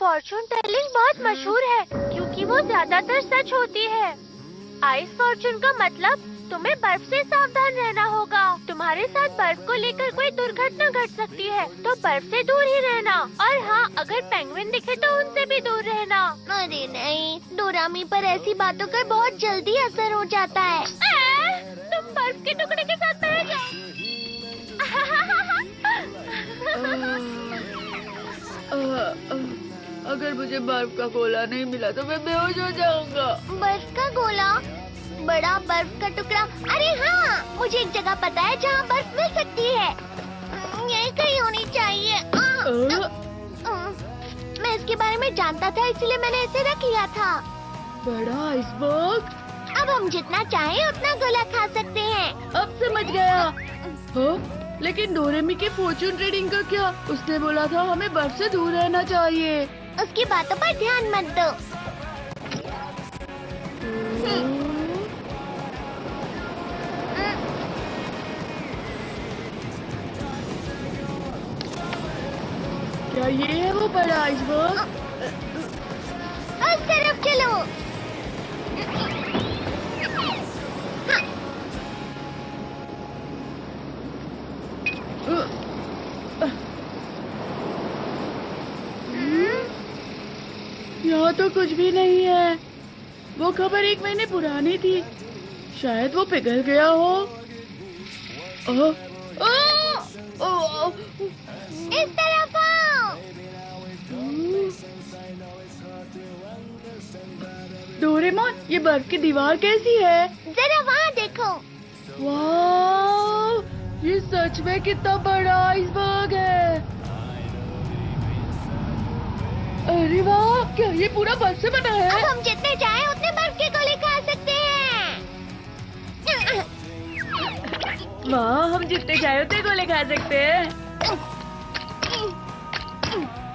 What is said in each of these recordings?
Fortune telling बहुत मशहूर है क्योंकि वो ज्यादातर सच होती है। आइस फॉर्चून का मतलब तुम्हें बर्फ से सावधान रहना होगा। तुम्हारे साथ बर्फ को लेकर कोई दुर्घटना घट सकती है, तो बर्फ से दूर ही रहना। और हाँ, अगर पेंगुइन दिखे तो उनसे भी दूर रहना। अरे नहीं, डोरामी पर ऐसी बातों का बहुत जल्दी असर हो जाता है। तुम बर्फ के टुकड़े के साथ बह जाओ। अगर मुझे बर्फ का गोला नहीं मिला तो मैं बेहोश हो जाऊंगा। बर्फ का गोला? बड़ा बर्फ का टुकड़ा? अरे हाँ, मुझे एक जगह पता है जहाँ बर्फ मिल सकती है। यही कहीं होनी चाहिए। मैं इसके बारे में जानता था, इसलिए मैंने इसे रख लिया था। बड़ा आइसबर्ग? अब हम जितना चाहें उतना गोला खा सकते हैं। अब समझ गया। हाँ? लेकिन डोरेमी के फॉर्चून ट्रेडिंग का क्या? उसने बोला था हमें बर्फ से दूर रहना चाहिए। उसकी बातों पर ध्यान मत दो। क्या ये है वो बड़ा आइसबर्ग? उस तरफ चलो। यहाँ तो कुछ भी नहीं है। वो खबर 1 महीने पुरानी थी। शायद वो पिघल गया हो। इस तरफ आओ। डोरेमोन, ये बर्फ की दीवार कैसी है? जरा वहाँ देखो। वाह, ये सच में कितना बड़ा आइसबर्ग है। अरे वाह, क्या ये पूरा बर्फ से बना है? अब हम जितने चाहें उतने बर्फ के गोले खा सकते हैं। वाह, हम जितने चाहे उतने गोले खा सकते हैं।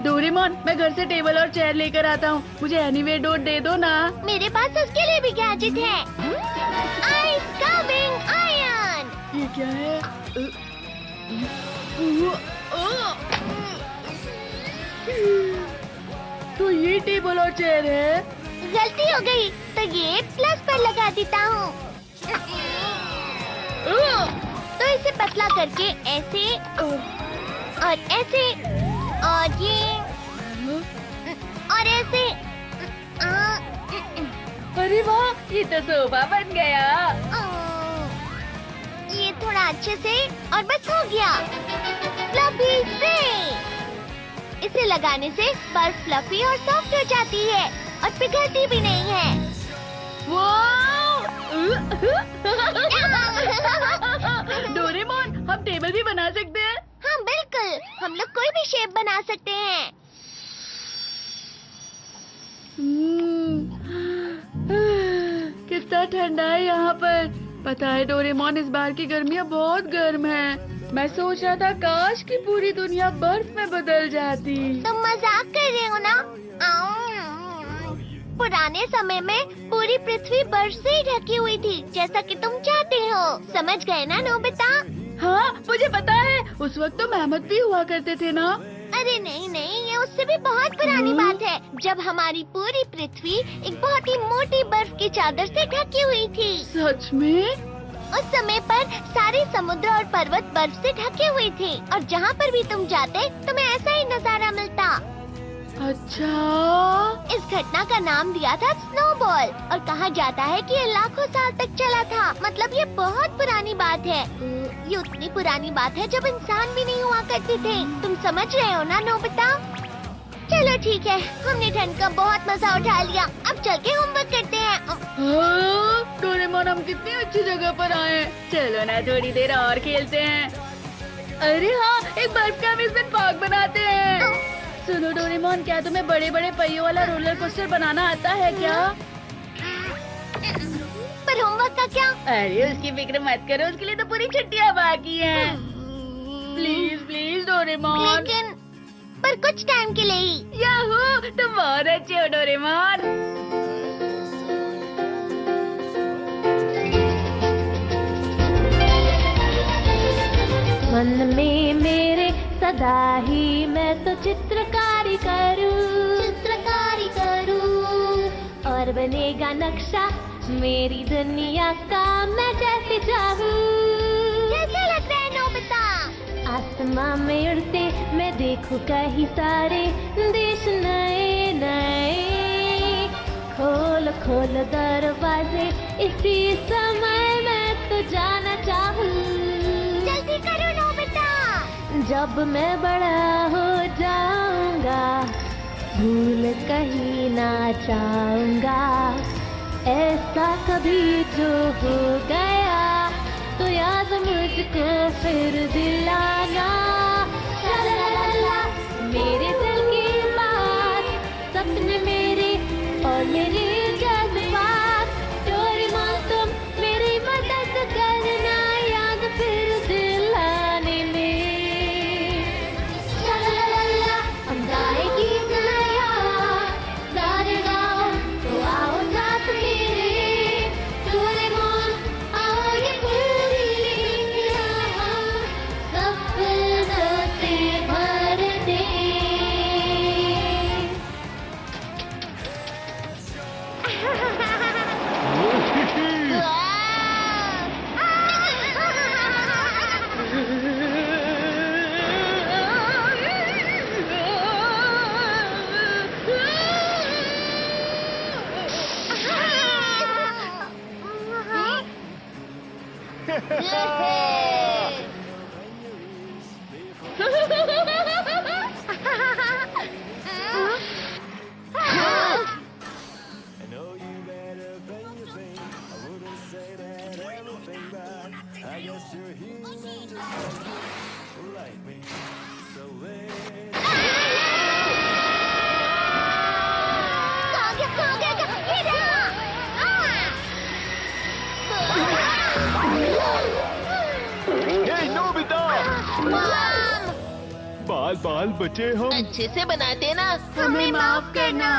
डोरेमोन, मैं घर से टेबल और चेयर लेकर आता हूँ। मुझे एनीवे डोर दे दो ना। मेरे पास उसके लिए भी गैजेट है। Ice carving iron. ये क्या है? तो ये टेबल और चेयर है। गलती हो गई, तो ये प्लस पर लगा देता हूँ। तो इसे पतला करके ऐसे और ऐसे और ये और ऐसे। अरे वाह, ये तो सोफा बन गया। ये थोड़ा अच्छे से और बस हो गया। फ्लफी से इसे लगाने से बर्फ फ्लफी और सॉफ्ट हो जाती है और पिघलती भी नहीं है। डोरेमोन, हम टेबल भी बना सकते हैं? हाँ बिल्कुल, हम लोग कोई भी शेप बना सकते हैं। कितना ठंडा है यहाँ पर। पता है डोरेमोन, इस बार की गर्मियाँ बहुत गर्म है। मैं सोच रहा था काश की पूरी दुनिया बर्फ में बदल जाती। तुम मजाक कर रहे हो ना? पुराने समय में पूरी पृथ्वी बर्फ से ही ढकी हुई थी, जैसा कि तुम चाहते हो। समझ गए ना नोबिता? हाँ, मुझे पता है। उस वक्त तो मेहमत भी हुआ करते थे ना। अरे नहीं नहीं, ये उससे भी बहुत पुरानी बात है, जब हमारी पूरी पृथ्वी एक बहुत ही मोटी बर्फ की चादर से ढकी हुई थी। सच में? उस समय पर सारे समुद्र और पर्वत बर्फ से ढके हुए थे और जहाँ पर भी तुम जाते तुम्हें ऐसा ही नजारा मिलता। अच्छा। इस घटना का नाम दिया था स्नोबॉल और कहा जाता है कि ये लाखों साल तक चला था। मतलब ये बहुत पुरानी बात है। ये उतनी पुरानी बात है जब इंसान भी नहीं हुआ करते थे। तुम समझ रहे हो ना नोबिता? चलो ठीक है, हमने ठंड का बहुत मजा उठा लिया। अब चल के होमवर्क करते हैं। डोरेमोन, हम कितनी अच्छी जगह पर आए। चलो ना थोड़ी देर और खेलते हैं। अरे हाँ, एक बर्फ का अम्यूज़मेंट पार्क बनाते हैं। सुनो डोरेमोन, क्या तुम्हें बड़े बड़े पहियों वाला रोलर कोस्टर बनाना आता है क्या? पर होमवर्क का क्या? अरे उसकी फिक्र मत करो, उसके लिए तो पूरी छुट्टियाँ बाकी हैं। Please please Doraemon. लेकिन पर कुछ टाइम के लिए ही। याहू, तुम बहुत अच्छे हो डोरेमोन। मन में मेरे सदा ही मैं तो चित्रकारी करूं। बनेगा नक्शा मेरी दुनिया का, मैं जैसे चाहूँ। कैसा लग रहा है नोबिता? आसमां में उड़ते मैं देखूं कहीं सारे देश नए नए। खोल खोल दरवाजे इसी समय मैं तो जाना चाहूँ। जल्दी करो नोबिता। जब मैं बड़ा हो जाऊंगा भूल कहीं ना जाऊंगा। ऐसा कभी जो हो गया तो याद मुझको फिर दिलाना। ला ला ला ला, मेरे दिल की बात, सपने मेरे और मेरे जज्बात। डोरेमोन तुम मेरी मदद करना याद फिर दिलाने में। ला ला ला ला, हम गाएगी नया सारे गाँव तो आओ साथ मेरे। डोरेमोन आओ ये पूरी दुनिया सपनों से भर दे। बाल बाल बचे हम अच्छे से बना देना। हमें माफ करना।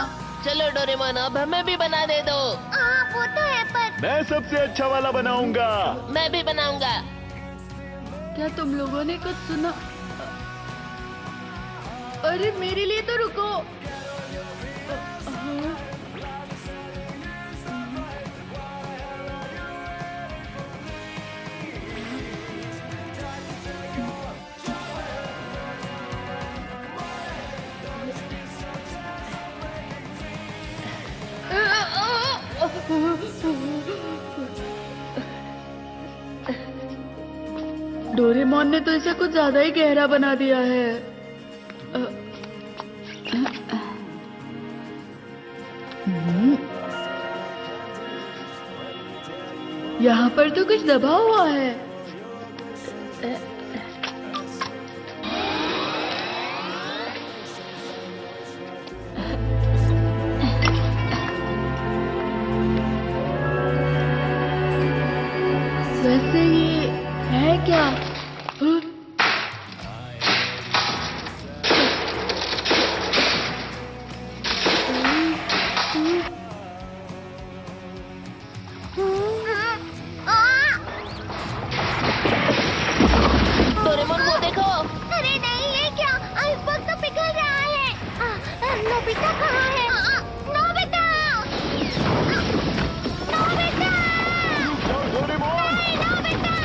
चलो डोरेमोन अब हमें भी बना दे दो। वो तो है पर मैं सबसे अच्छा वाला बनाऊंगा। मैं भी बनाऊंगा। क्या तुम लोगों ने कुछ सुना? अरे मेरे लिए तो रुको। डोरेमोन ने तो इसे कुछ ज्यादा ही गहरा बना दिया है। यहाँ पर तो कुछ दबा हुआ है। वैसे ये है क्या? डोरेमोन वो देखो। अरे नहीं, ये क्या? आइसबर्ग तो पिघल रहा है। नोबिता कहाँ है? नोबिता! नोबिता! डोरेमोन! नहीं, नोबिता!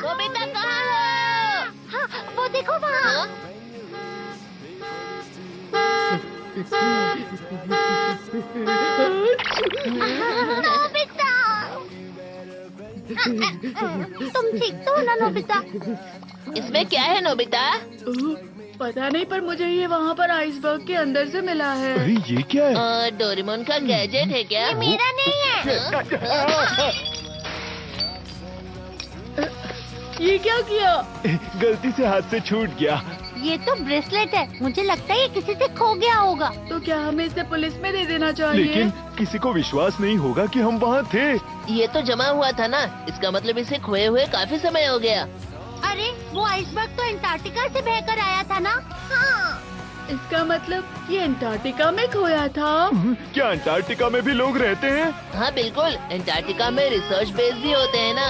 नोबिता कहाँ हो? हाँ, वो देखो वहाँ। नोबिता! तुम ठीक तो हो ना नोबिता? इसमें क्या है नोबिता? पता नहीं, पर मुझे ये वहाँ पर आइसबर्ग के अंदर से मिला है। अरे ये क्या है? डोरेमोन का गैजेट है क्या? ये मेरा नहीं है। ये क्या किया? गलती से हाथ से छूट गया। ये तो ब्रेसलेट है, मुझे लगता है ये किसी से खो गया होगा। तो क्या हमें इसे पुलिस में दे देना चाहिए? लेकिन किसी को विश्वास नहीं होगा कि हम वहाँ थे। ये तो जमा हुआ था ना, इसका मतलब इसे खोए हुए काफी समय हो गया। अरे वो आइसबर्ग तो अंटार्कटिका से बहकर आया था ना? हाँ। इसका मतलब ये अंटार्कटिका में खोया था। क्या अंटार्कटिका में भी लोग रहते हैं? हाँ बिल्कुल, अंटार्कटिका में रिसर्च बेस भी होते हैं ना।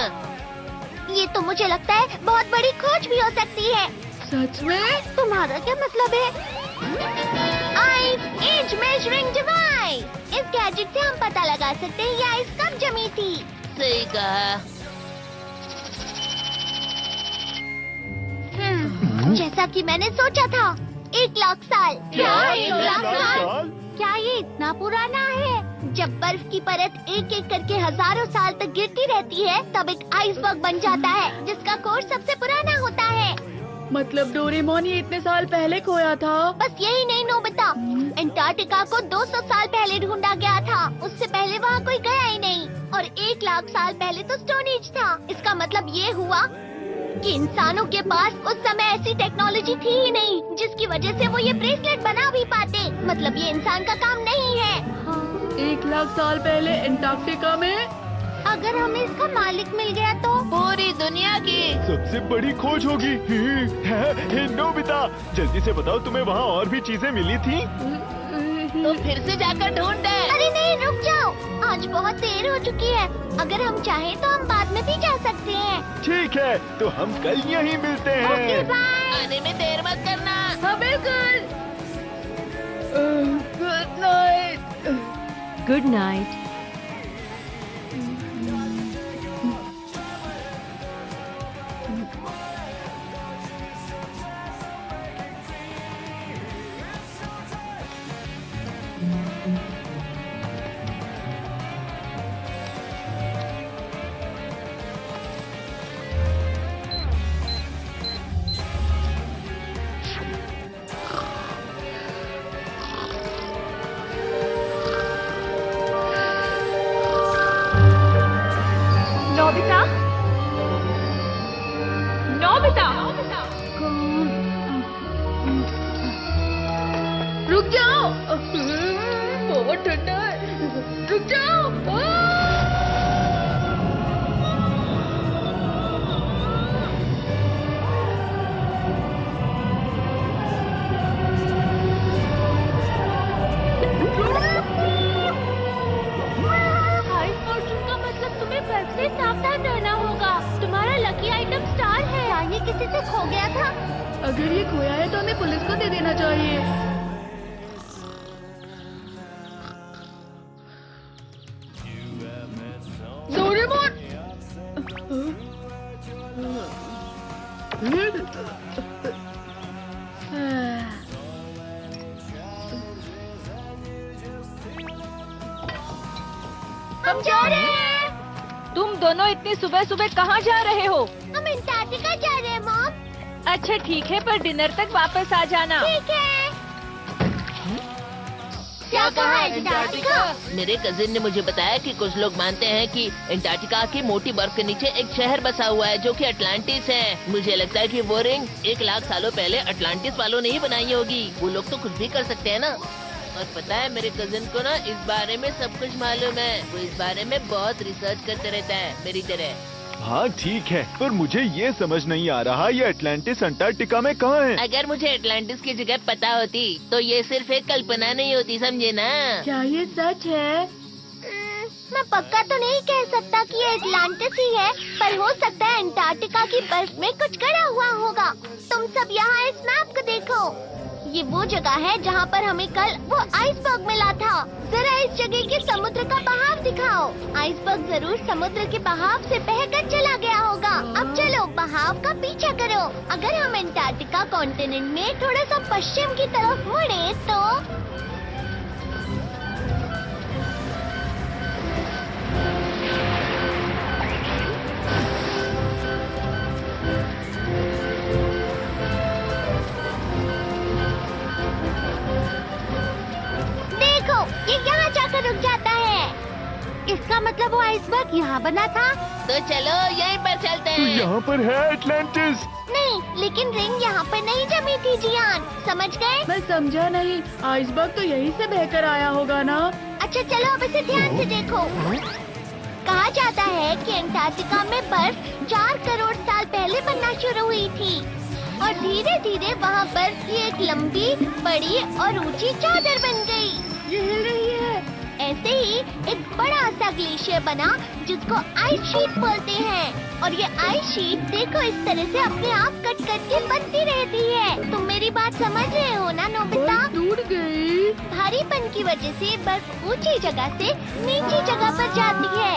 ये तो मुझे लगता है बहुत बड़ी खोज भी हो सकती है। सच में? तुम्हारा क्या मतलब है? Ice age measuring device. इस गैजेट से हम पता लगा सकते हैं ये आइस कब जमी थी। सही कहा। जैसा कि मैंने सोचा था, 1 लाख साल। क्या 1 लाख साल? क्या ये इतना पुराना है? जब बर्फ की परत एक एक करके हजारों साल तक गिरती रहती है, तब एक आइसबर्ग बन जाता है, जिसका कोर सबसे पुराना होता है। मतलब डोरेमोन ये इतने साल पहले खोया था? बस यही नहीं नोबिता, अंटार्कटिका को 200 साल पहले ढूंढा गया था। उससे पहले वहाँ कोई गया ही नहीं। और 1 लाख साल पहले तो स्टोन एज था। इसका मतलब ये हुआ कि इंसानों के पास उस समय ऐसी टेक्नोलॉजी थी ही नहीं, जिसकी वजह से वो ये ब्रेसलेट बना भी पाते। मतलब ये इंसान का काम नहीं है। 1 लाख साल पहले अंटार्कटिका में? अगर हमें इसका मालिक मिल गया तो? पूरी दुनिया की सबसे बड़ी खोज होगी। नोबिता, जल्दी से बताओ, तुम्हें वहाँ और भी चीजें मिली थी? तो फिर से जाकर ढूंढ दे। अरे नहीं, रुक जाओ, आज बहुत देर हो चुकी है। अगर हम चाहें तो हम बाद में भी जा सकते हैं। ठीक है, तो हम कल यहीं मिलते ओके हैं। बाय। आने में देर मत करना। हाँ बिल्कुल। Good night. Good night. Nobita, Nobita, रुक जाओ, बहुत ठंडा है। रुक जाओ। आइस फॉर्चून का मतलब तुम्हें बर्फ से सावधान रहना होगा। तुम्हारा लकी आइटम स्टार है। क्या ये किसी से खो गया था? अगर ये खोया है तो हमें पुलिस को दे देना चाहिए। डोरेमोन! हम जा रहे हैं। तुम दोनों इतनी सुबह सुबह कहाँ जा रहे हो? हम अंटार्कटिका जा रहे हैं मॉम। अच्छा ठीक है, पर डिनर तक वापस आ जाना। ठीक है। क्या कहा अंटार्कटिका? मेरे कजिन ने मुझे बताया कि कुछ लोग मानते हैं कि अंटार्कटिका की मोटी बर्फ के नीचे एक शहर बसा हुआ है जो कि अटलांटिस है। मुझे लगता है कि वो रिंग 1 लाख सालों पहले अटलांटिस वालों ने ही बनाई होगी। वो लोग तो कुछ भी कर सकते हैं ना। और पता है, मेरे कजिन को ना इस बारे में सब कुछ मालूम है। वो इस बारे में बहुत रिसर्च करते रहता है, मेरी तरह। हाँ ठीक है, पर मुझे ये समझ नहीं आ रहा, ये अटलांटिस अंटार्कटिका में कहाँ है? अगर मुझे अटलांटिस की जगह पता होती तो ये सिर्फ एक कल्पना नहीं होती, समझे ना। क्या ये सच है? मैं पक्का तो नहीं कह सकता कि ये अटलांटिस ही है, पर हो सकता है अंटार्कटिका की बर्फ में कुछ गड़ा हुआ होगा। तुम सब यहाँ इस मैप को देखो। ये वो जगह है जहाँ पर हमें कल वो आइसबर्ग मिला था। जरा इस जगह के समुद्र का बहाव दिखाओ। आइसबर्ग जरूर समुद्र के बहाव से बहकर चला गया होगा। अब चलो बहाव का पीछा करो। अगर हम अंटार्कटिका कॉन्टिनेंट में थोड़ा सा पश्चिम की तरफ मुड़े तो मतलब वो आइसबर्ग यहाँ बना था? तो चलो यहीं पर चलते तो हैं। यहाँ पर है एटलांटिस। नहीं, लेकिन रिंग यहाँ पर नहीं जमी थी जियान, समझ गए? मैं समझा नहीं, आइसबर्ग तो यहीं से बहकर आया होगा ना। अच्छा चलो अब इसे ध्यान से देखो। कहा जाता है कि अंटार्कटिका में बर्फ 4 करोड़ साल पहले बनना शुरू हुई थी और धीरे धीरे वहाँ बर्फ की एक लंबी, बड़ी और ऊंची चादर बन गई। ये हिल रही है। ऐसे ही एक बड़ा सा ग्लेशियर बना जिसको आइस शीट बोलते हैं और ये आइस शीट देखो इस तरह से अपने आप कट कट के बनती रहती है। तुम मेरी बात समझ रहे हो ना नोबिता? बर्फ टूट गई। भारीपन की वजह से बर्फ ऊंची जगह से नीची जगह पर जाती है।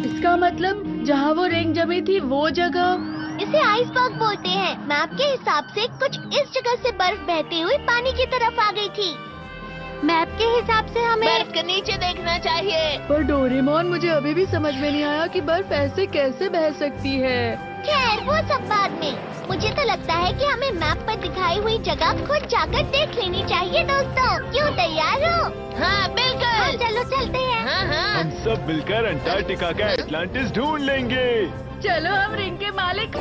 इसका मतलब जहाँ वो रिंग जमी थी वो जगह। इसे आइसबर्ग बोलते हैं। मैप के हिसाब से कुछ इस जगह से बर्फ बहते हुए पानी की तरफ आ गई थी। मैप के हिसाब से हमें बर्फ के नीचे देखना चाहिए। पर डोरेमोन, मुझे अभी भी समझ में नहीं आया कि बर्फ ऐसे कैसे बह सकती है। खैर वो सब बाद में। मुझे तो लगता है कि हमें मैप पर दिखाई हुई जगह खुद जाकर देख लेनी चाहिए दोस्तों। क्यों, तैयार हो? हाँ बिल्कुल। चलो चलते हैं। हाँ हाँ। हम सब मिलकर अंटार्कटिका का एटलांटिस ढूंढ लेंगे। चलो हम रिंग के मालिक।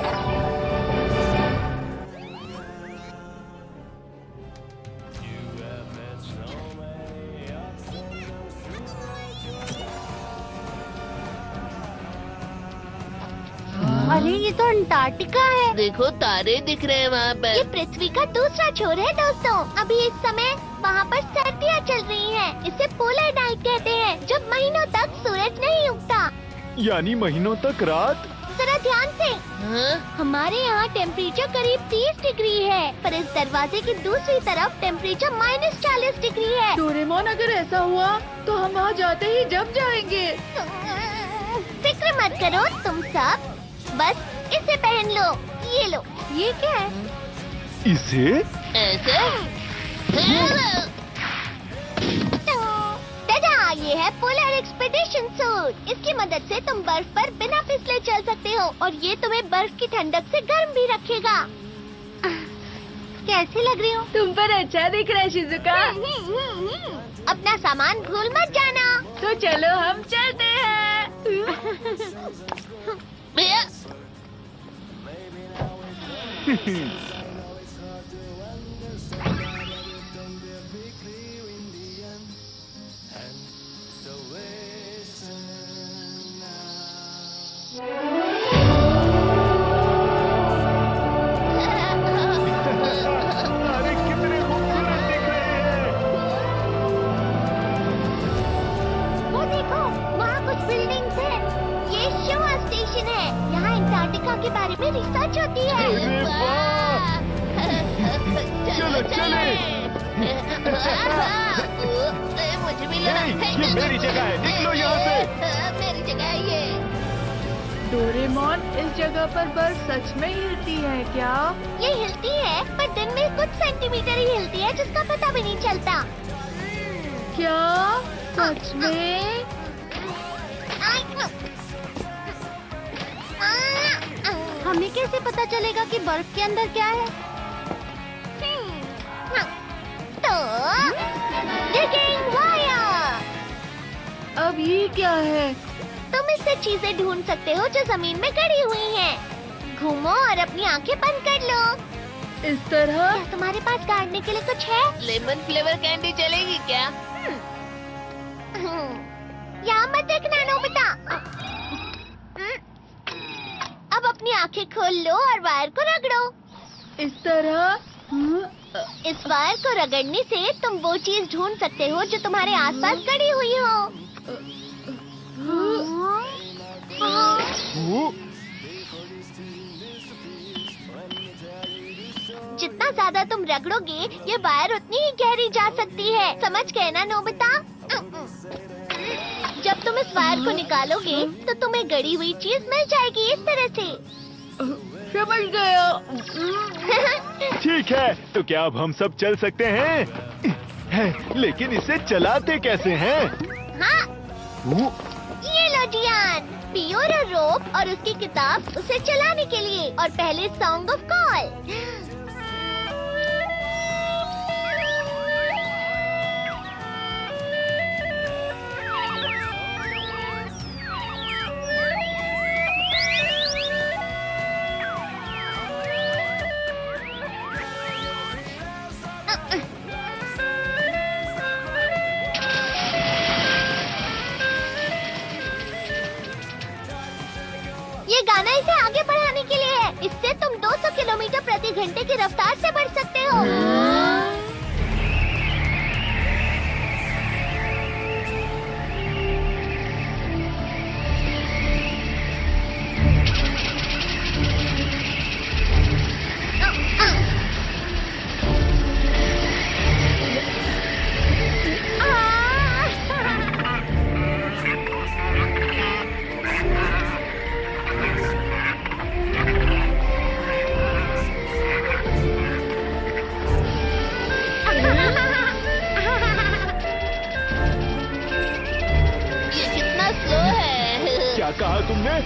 अरे ये तो अंटार्कटिका है। देखो तारे दिख रहे हैं वहाँ ये पर। पृथ्वी का दूसरा छोर है दोस्तों। अभी इस समय वहाँ पर सर्दियाँ चल रही हैं। इसे पोलर नाइट कहते हैं, जब महीनों तक सूरज नहीं उगता। यानी महीनों तक रात। जरा ध्यान से। हाँ? हमारे यहाँ टेम्परेचर करीब 30 डिग्री है, पर इस दरवाजे की दूसरी तरफ टेम्परेचर -40 डिग्री है। डोरेमोन, अगर ऐसा हुआ तो हम वहाँ जाते ही जम जाएंगे। फिक्र मत करो तुम सब, बस इसे पहन लो। ये लो। ये क्या है? इसे ऐसे? दादा, ये है पोलर एक्सपेडिशन सूट। इसकी मदद से तुम बर्फ पर बिना फिसले चल सकते हो और ये तुम्हें बर्फ की ठंडक से गर्म भी रखेगा। कैसी लग रही हो? तुम पर अच्छा दिख रहा है शिजुका। अपना सामान भूल मत जाना। तो चलो हम चलते हैं। भैया अरे कितने खूबसूरत दिख रहे हैं। वो देखो, वहाँ कुछ बिल्डिंग्स हैं। ये शिवा स्टेशन है। यहाँ अंटार्कटिका के बारे में रिसर्च होती है। अरे वाह! चलो चले। मुझे भी लगा। ये मेरी जगह है, निकलो यहाँ से। मेरी जगह है ये। डोरेमोन, इस जगह पर बर्फ सच में हिलती है क्या? ये हिलती है, पर दिन में कुछ सेंटीमीटर ही हिलती है, जिसका पता भी नहीं चलता। क्या सच में? हमें कैसे पता चलेगा कि बर्फ के अंदर क्या है? तो digging wire। अब ये क्या है? तुम इससे चीजें ढूंढ सकते हो जो जमीन में गड़ी हुई हैं। घूमो और अपनी आंखें बंद कर लो। इस तरह? क्या तुम्हारे पास गाड़ने के लिए कुछ है? लेमन फ्लेवर कैंडी चलेगी क्या? यहाँ मत देखना नोबिता। अब अपनी आंखें खोल लो और वायर को रगड़ो। इस तरह? इस वायर को रगड़ने से तुम वो चीज ढूंढ सकते हो जो तुम्हारे आसपास गड़ी हुई हो। वो जितना ज्यादा तुम रगड़ोगे, ये वायर उतनी ही गहरी जा सकती है। समझ गए ना नोबिता? जब तुम इस वायर को निकालोगे तो तुम्हें गड़ी हुई चीज मिल जाएगी, इस तरह से। समझ गया। ठीक है, तो क्या अब हम सब चल सकते हैं? लेकिन इसे चलाते कैसे हैं? हाँ, वो ये लो जियान, पियो और रोप और उसकी किताब उसे चलाने के लिए। और पहले सॉन्ग ऑफ कॉल। रफ्तार से बढ़ सकते हो। ये कितना स्लो है। क्या कहा तुमने?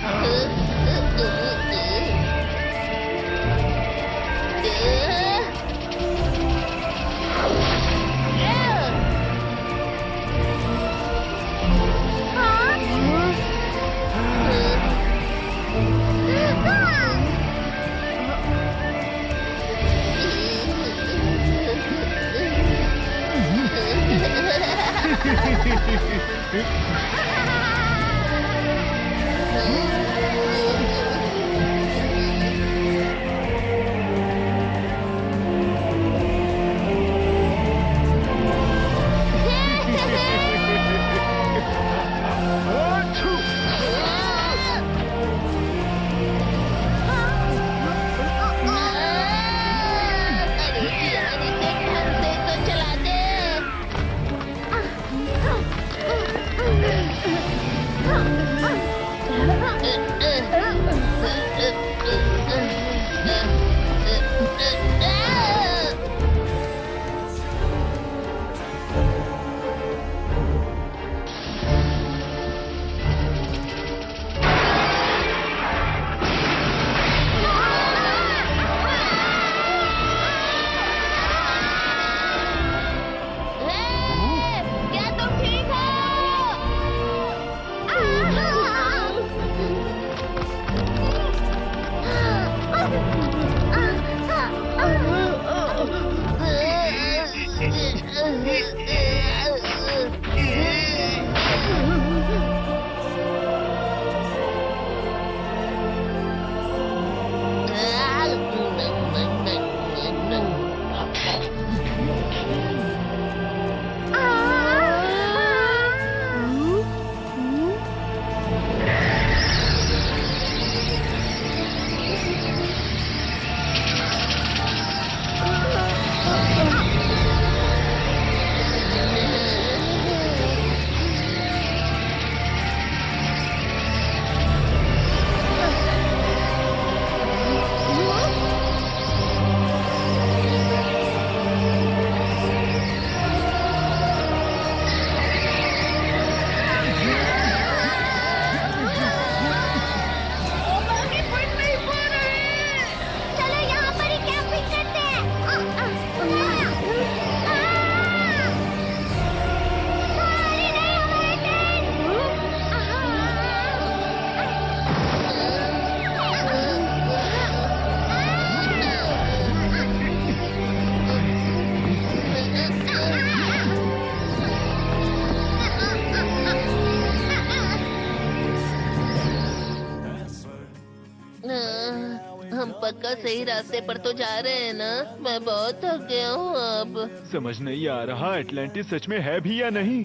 हम पक्का सही रास्ते पर तो जा रहे हैं ना? मैं बहुत थक गया हूँ अब। समझ नहीं आ रहा एटलांटिस सच में है भी या नहीं।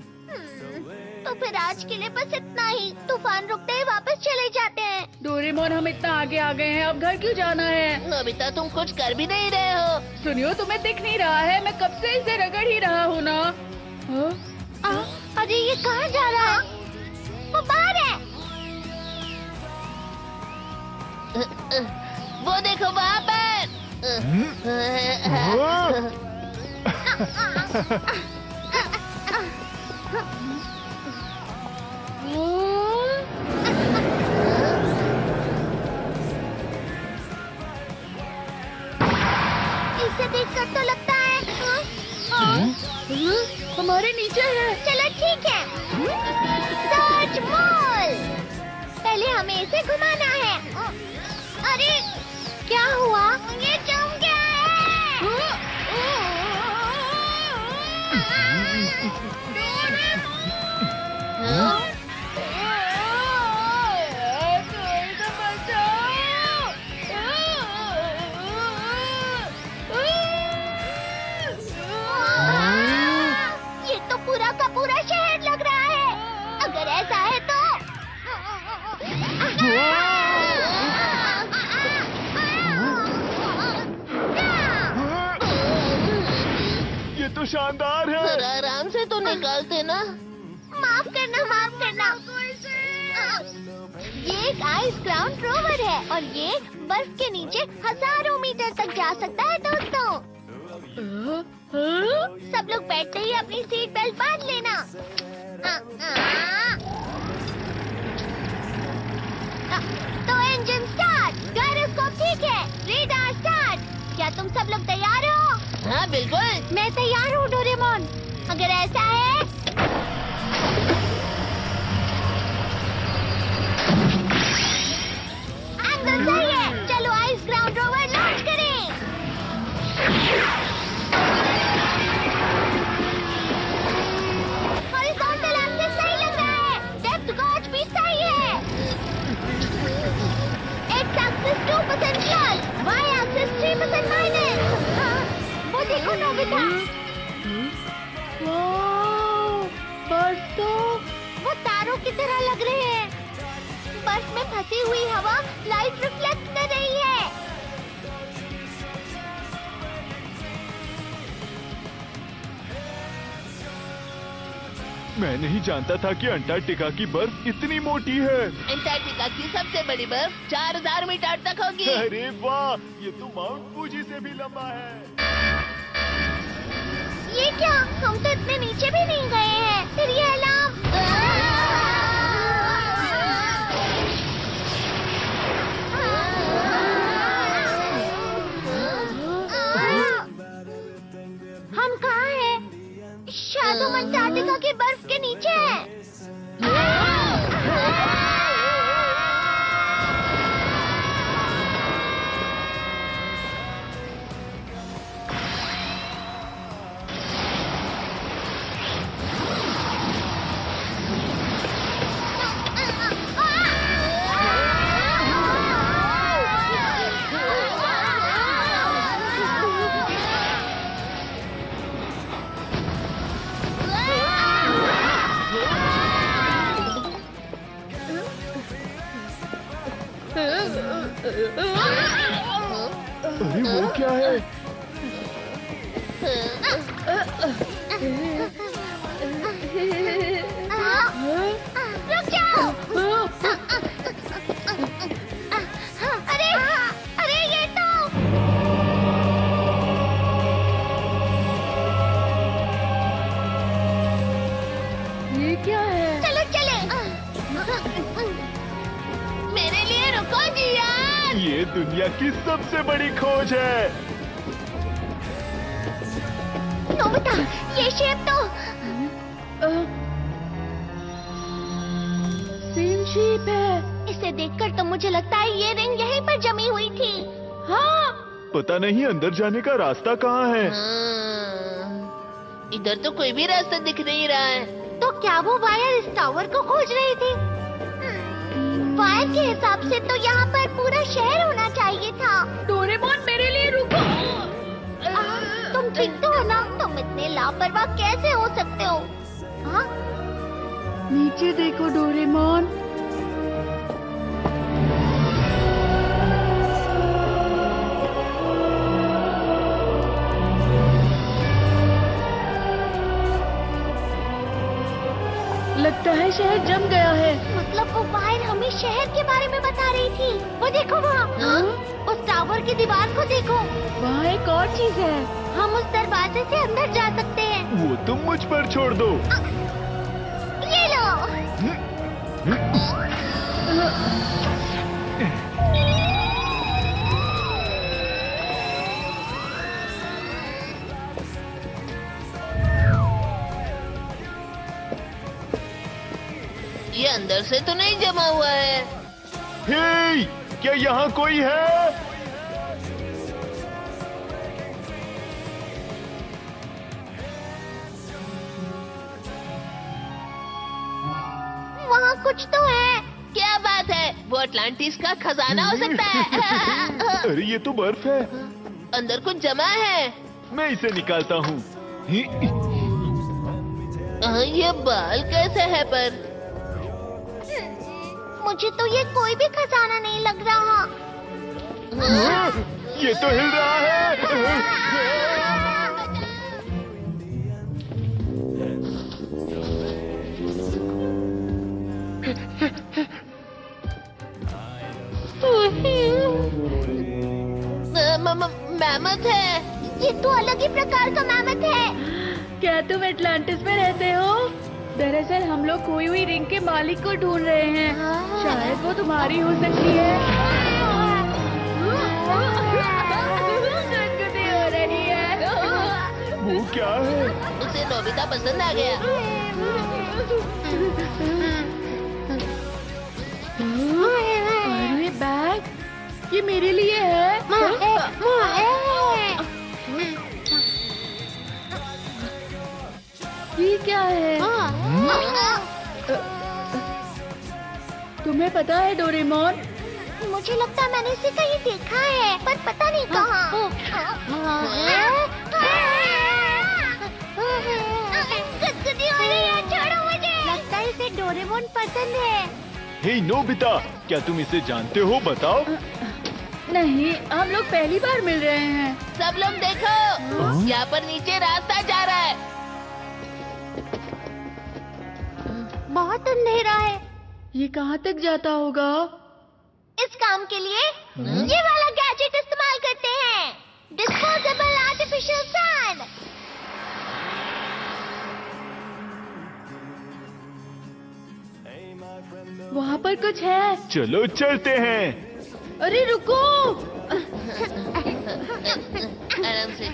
तो फिर आज के लिए बस इतना ही। तूफान रुकते ही वापस चले जाते हैं। डोरेमोन, हम इतना आगे आ गए हैं, अब घर क्यों जाना है? नोबिता, तुम कुछ कर भी नहीं रहे हो। सुनियो, तुम्हें दिख नहीं रहा है? मैं कब से इसे रगड़ ही रहा हूँ ना। हाँ? अरे ये कहाँ जा रहा है? वो बाहर है। वो देखो वहाँ पर। इसे देखकर तो लगता है हमारे नीचे है। चलो ठीक है। Search mall. पहले हमें इसे घुमाना है। अरे क्या हुआ? ये जम गया पूरा शहर लग रहा है। अगर ऐसा है तो ये तो शानदार है। जरा आराम से तो निकालते ना। माफ करना, माफ करना। ये एक आइस ग्राउंड रोवर है और ये बर्फ के नीचे हजारों मीटर तक जा सकता है दोस्तों। सब लोग बैठते ही अपनी सीट बेल्ट बांध लेना। तो इंजन स्टार्ट, गायरोस्कोप ठीक है, रेडार स्टार्ट। क्या तुम सब लोग तैयार हो? हाँ बिल्कुल। मैं तैयार हूँ डोरेमोन। अगर ऐसा है एंगल सही है। चलो आइस ग्राउंड रोवर लॉन्च करें। हॉरिजॉन्टल एक्सिस सही लग रहा है, डेप्थ गॉज भी सही है। X axis 2% plus, Y axis 3% minus. वो देखो नोबिता, बर्फ तो वो तारों की तरह लग रहे हैं। बर्फ में फंसी हुई हवा लाइट रिफ्लेक्ट कर रही है। मैं नहीं जानता था कि अंटार्कटिका की बर्फ इतनी मोटी है। अंटार्कटिका की सबसे बड़ी बर्फ 4000 मीटर तक होगी। अरे वाह, ये तो माउंट फूजी से भी लंबा है। ये क्या, हम तो इतने नीचे भी नहीं गए हैं। फिर ये अलार्म। हम कहाँ हैं? शायद हम अंटार्कटिका की बर्फ के नीचे हैं। अरे वो क्या है? रुक जाओ। अरे अरे ये तो ये क्या है? चलो चले। मेरे लिए रुको जी यार। ये दुनिया की सबसे बड़ी खोज है। नोबिता, ये शेप तो सेम शेप है। इसे देखकर तो मुझे लगता है ये रिंग यहीं पर जमी हुई थी। हाँ, पता नहीं अंदर जाने का रास्ता कहाँ है। इधर तो कोई भी रास्ता दिख नहीं रहा है। तो क्या वो वायर इस टावर को खोज रही थी? वायर के हिसाब से तो यहाँ पर पूरा शहर होना चाहिए था। डोरेमोन मेरे लिए रुको। तुम ठीक तो हो ना? तुम इतने लापरवाह कैसे हो सकते हो? हाँ? नीचे देखो डोरेमोन। लगता है शहर जम गया है। मतलब वो वायर हमें शहर के बारे में बता रही थी। वो देखो वहाँ। हाँ? उस टावर की दीवार को देखो। वहाँ एक और चीज है। हम उस दरवाजे से अंदर जा सकते हैं। वो तुम मुझ पर छोड़ दो। ये लो। ये अंदर से तो नहीं जमा हुआ है। हे, क्या यहाँ कोई है? वहाँ कुछ तो है। क्या बात है, वो अटलांटिस का खजाना हो सकता है। अरे ये तो बर्फ है। अंदर कुछ जमा है। मैं इसे निकालता हूँ। ये बाल कैसे है पर? मुझे तो ये कोई भी खजाना नहीं लग रहा। ये तो हिल रहा है। मैमथ है। ये तो अलग ही प्रकार का मैमथ है। क्या तुम एटलांटिस में रहते हो? दरअसल हम लोग खोई हुई रिंग के मालिक को ढूंढ रहे हैं। शायद वो तुम्हारी हो सकती है। गुदगुदी हो रही है। वो क्या है? उसे नोबिता पसंद आ गया। अरे बैग, ये मेरे लिए है। ये क्या है? तुम्हें पता है डोरेमोन? मुझे लगता है मैंने इसे कहीं देखा है, पर पता नहीं कहाँ। गुदगुदी हो रही है, छोड़ो मुझे। लगता है इसे डोरेमोन पसंद है। हे नोबिता, क्या तुम इसे जानते हो? बताओ। नहीं, हम लोग पहली बार मिल रहे हैं। सब लोग देखो, यहाँ पर नीचे रास्ता जा रहा है। बहुत अंधेरा है। ये कहाँ तक जाता होगा? इस काम के लिए ये वाला गैजेट इस्तेमाल करते हैं। Disposable artificial sun. वहाँ पर कुछ है। चलो चलते हैं। अरे रुको, आराम से।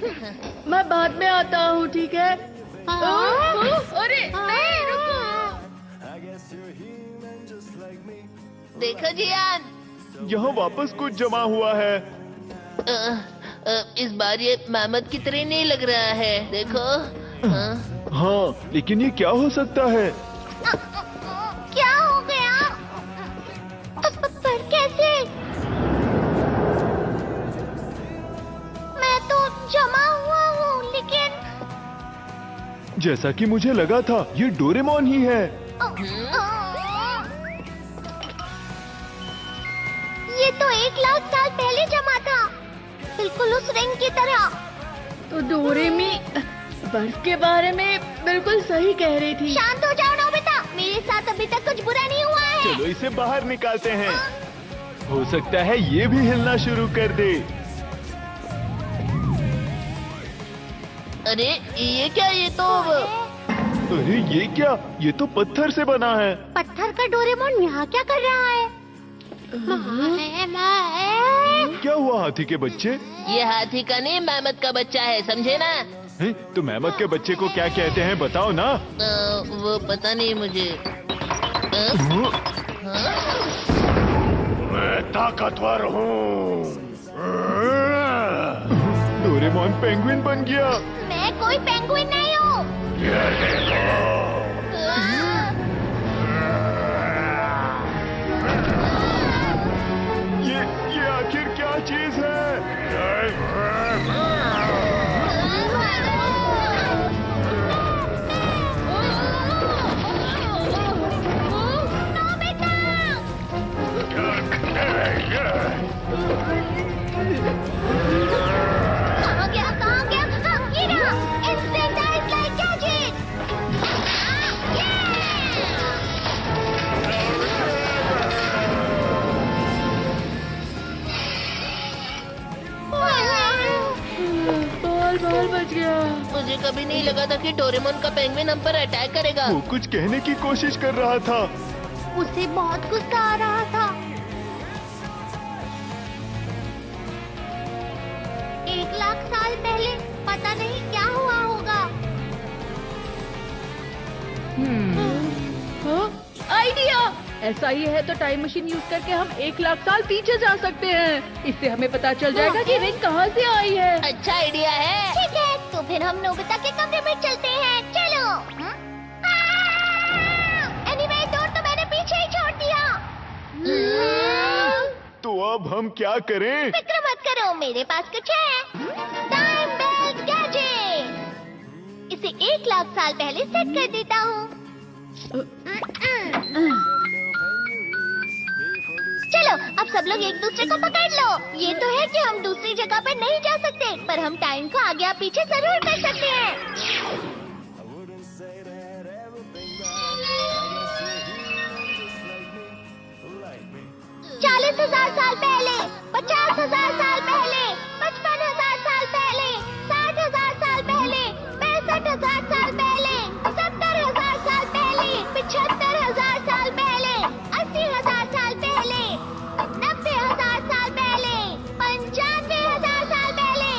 मैं बाद में आता हूँ, ठीक है? अरे नहीं, रुको। देखो जियान, यहाँ वापस कुछ जमा हुआ है। इस बार ये मैमथ की तरह नहीं लग रहा है। देखो। हाँ, लेकिन ये क्या हो सकता है? क्या हो गया? पर कैसे? मैं तो जमा हुआ हूँ, लेकिन जैसा कि मुझे लगा था, ये डोरेमोन ही है। ये तो 1 लाख साल पहले जमा था, बिल्कुल उस रिंग की तरह। तो डोरेमी बर्फ के बारे में बिल्कुल सही कह रही थी। शांत हो जाओ नोबिता, मेरे साथ अभी तक कुछ बुरा नहीं हुआ है। चलो इसे बाहर निकालते हैं। हो सकता है ये भी हिलना शुरू कर दे। अरे ये क्या? ये तो अरे ये क्या? ये तो पत्थर से बना है। पत्थर का डोरेमोन यहाँ क्या कर रहा है? क्या हुआ हाथी के बच्चे? ये हाथी का नहीं, मैमथ का बच्चा है, समझे ना? हैं? तो मैमथ के बच्चे को क्या कहते हैं, बताओ ना। वो पता नहीं मुझे। मैं ताकतवर हूँ। डोरेमोन पेंगुइन बन गया। मैं कोई पेंगुइन नहीं हूँ। ये आखिर क्या चीज है? कहाँ गया? गिरा। Instant Ice Light Gadget। बाल बच गया। मुझे कभी नहीं लगा था कि डोरेमोन का पेंगुइन हम पर अटैक करेगा। वो कुछ कहने की कोशिश कर रहा था। उसे बहुत गुस्सा आ रहा था। 1 लाख साल पहले पता नहीं क्या हुआ होगा। आइडिया! ऐसा ही है तो टाइम मशीन यूज करके हम 1 लाख साल पीछे जा सकते हैं। इससे हमें पता चल जाएगा कि रिंग कहाँ से आई है। अच्छा आइडिया है। ठीक है, तो फिर हम नोबिता के कमरे में चलते हैं। चलो। एनीवे, डोर तो मैंने पीछे ही छोड़ दिया। तो अब हम क्या करें? फिक्र मत करो, मेरे पास कुछ है। Time belt gadget. इसे 1 लाख साल पहले सेट कर देता हूँ। चलो अब सब लोग एक दूसरे को पकड़ लो। ये तो है कि हम दूसरी जगह पर नहीं जा सकते, पर हम टाइम को आगे पीछे जरूर कर सकते हैं। 40,000 साल पहले, 50,000 साल पहले, 55,000 साल पहले, 60,000 साल पहले, 65,000 साल पहले, 70,000 साल पहले, 75,000 साल पहले, 80,000 साल पहले, 90,000 साल पहले, 95,000 साल पहले,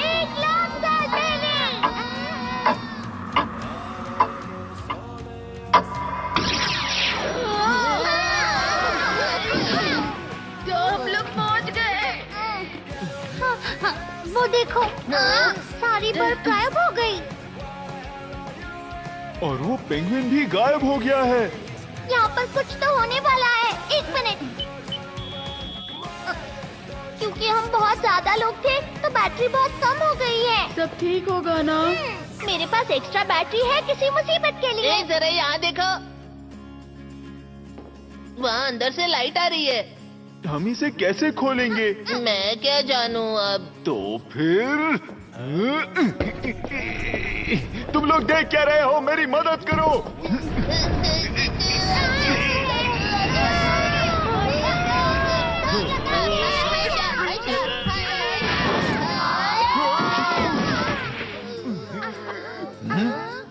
1 लाख साल पहले। तो हम लोग पहुंच गए। वो देखो, सारी बर्फ गायब हो गई। और वो पेंगुइन भी गायब हो गया है। यहाँ पर कुछ तो होने वाला है। 1 मिनट, क्योंकि हम बहुत ज्यादा लोग थे तो बैटरी बहुत कम हो गई है। सब ठीक होगा ना? मेरे पास एक्स्ट्रा बैटरी है किसी मुसीबत के लिए। जरा यहाँ देखो, वहाँ अंदर से लाइट आ रही है। हम इसे कैसे खोलेंगे? मैं क्या जानूँ अब। तो फिर तुम लोग देख क्या रहे हो? मेरी मदद करो।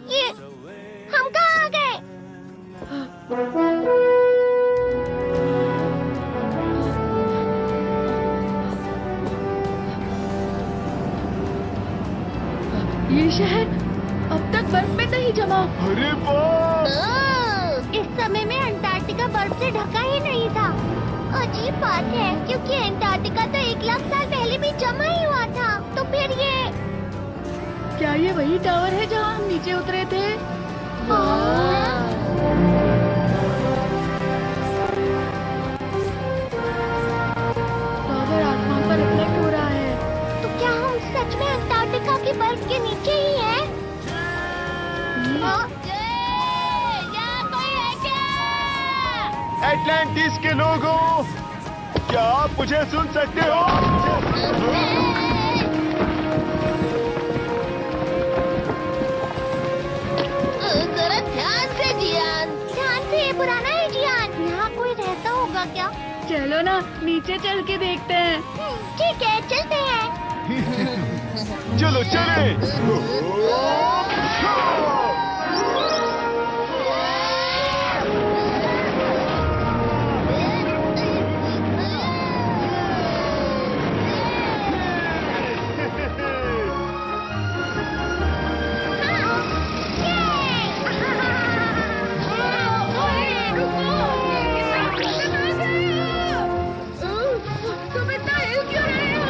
ये हम कहाँ आ गए? ये शहर अब तक बर्फ में नहीं जमा। अरे वाह! इस समय में अंटार्कटिका बर्फ से ढका ही नहीं था। अजीब बात है, क्योंकि अंटार्कटिका तो 1 लाख साल पहले भी जमा ही हुआ था। तो फिर ये क्या ये वही टावर है जहाँ हम नीचे उतरे थे? टावर आसमान पर रिफ्लेक्ट हो रहा है। तो क्या हम सच में अंटार्कटिका की बर्फ के नीचे ही हैं? यहाँ कोई है क्या? एटलांटिस के लोगों, क्या आप मुझे सुन सकते हो? जरा ध्यान से जियान। ध्यान से, ये पुराना है जियान। यहाँ कोई रहता होगा क्या? चलो ना नीचे चल के देखते हैं। ठीक है, चलते हैं। चलो चले। तुम इतना हिल क्यों रहे हो?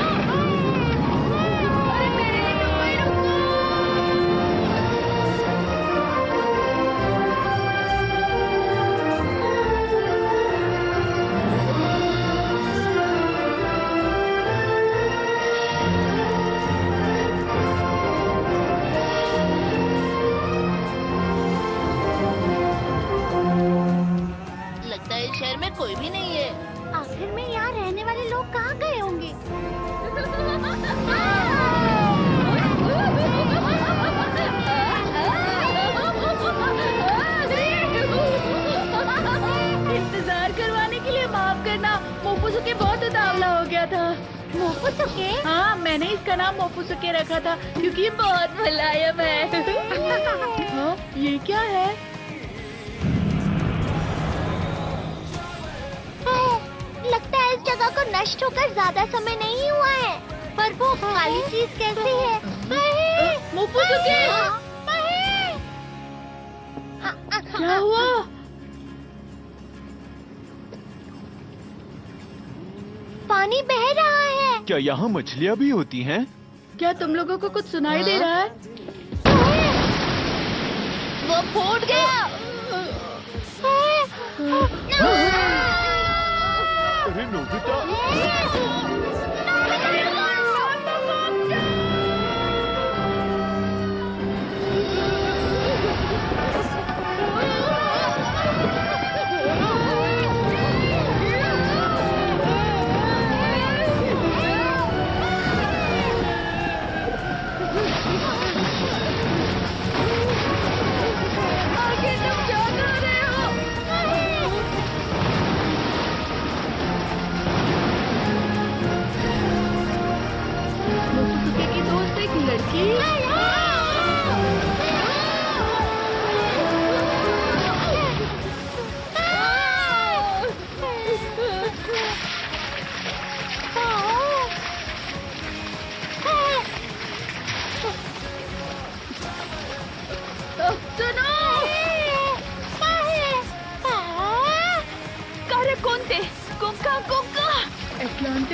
अरे मेरे लिए रुको। लगता है इस शहर में कोई भी नहीं है। आखिर में यहाँ रहने वाले लोग कहाँ गए होंगे? इंतजार करवाने के लिए माफ करना, मोफुसुके बहुत उतावला हो गया था। मोफुसुके? हाँ, मैंने इसका नाम मोफुसुके रखा था क्योंकि ये बहुत मुलायम है। हाँ, ये क्या है? लगता है इस जगह को नष्ट होकर ज्यादा समय नहीं हुआ है। पर वो काली चीज कैसी है? मोफुसुके! क्या हुआ? पानी बह रहा है। क्या यहाँ मछलियाँ भी होती हैं? क्या तुम लोगों को कुछ सुनाई दे रहा है? वो फूट गया। अरे नोबिता,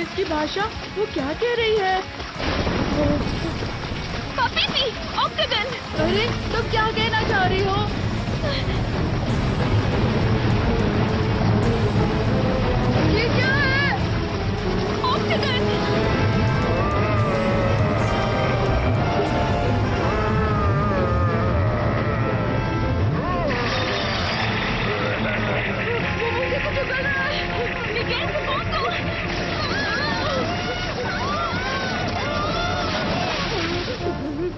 अटलांटिस की भाषा? वो क्या कह रही है? पपीपी, ऑक्टागन। अरे तुम क्या कहना चाह रही हो? ये क्या है? ऑक्टागन।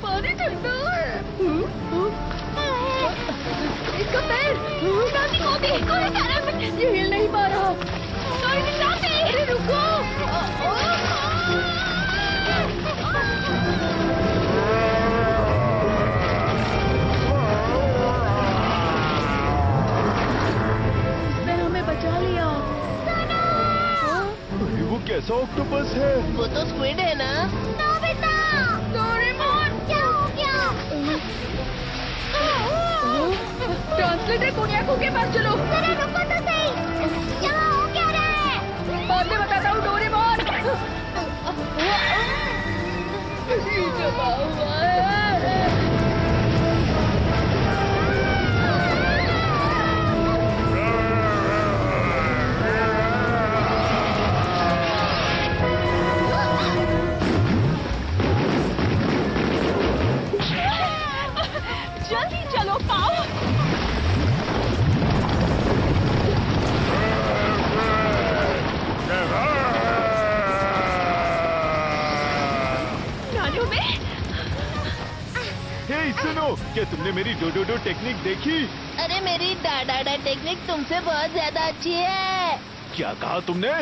पानी ठंडा है। इसका पैर ये हिल नहीं पा रहा। अरे रुको। इसने हमें बचा लिया। अरे वो कैसा ऑक्टोपस है? वो तो स्क्विड है ना? नोबिता! डोरेमोन! क्या हो गया? ट्रांसलेटर कोनियाको के पास चलो। जरा रुको तो सही। यहाँ हो क्या रहा है? बाद में बताता हूँ डोरेमोन। ये जमा हुआ है। जल्दी चलो पाओ। नालियों में। हे सुनो, क्या तुमने मेरी डोडोडो टेक्निक देखी? अरे मेरी डाडा टेक्निक तुमसे बहुत ज्यादा अच्छी है। क्या कहा तुमने?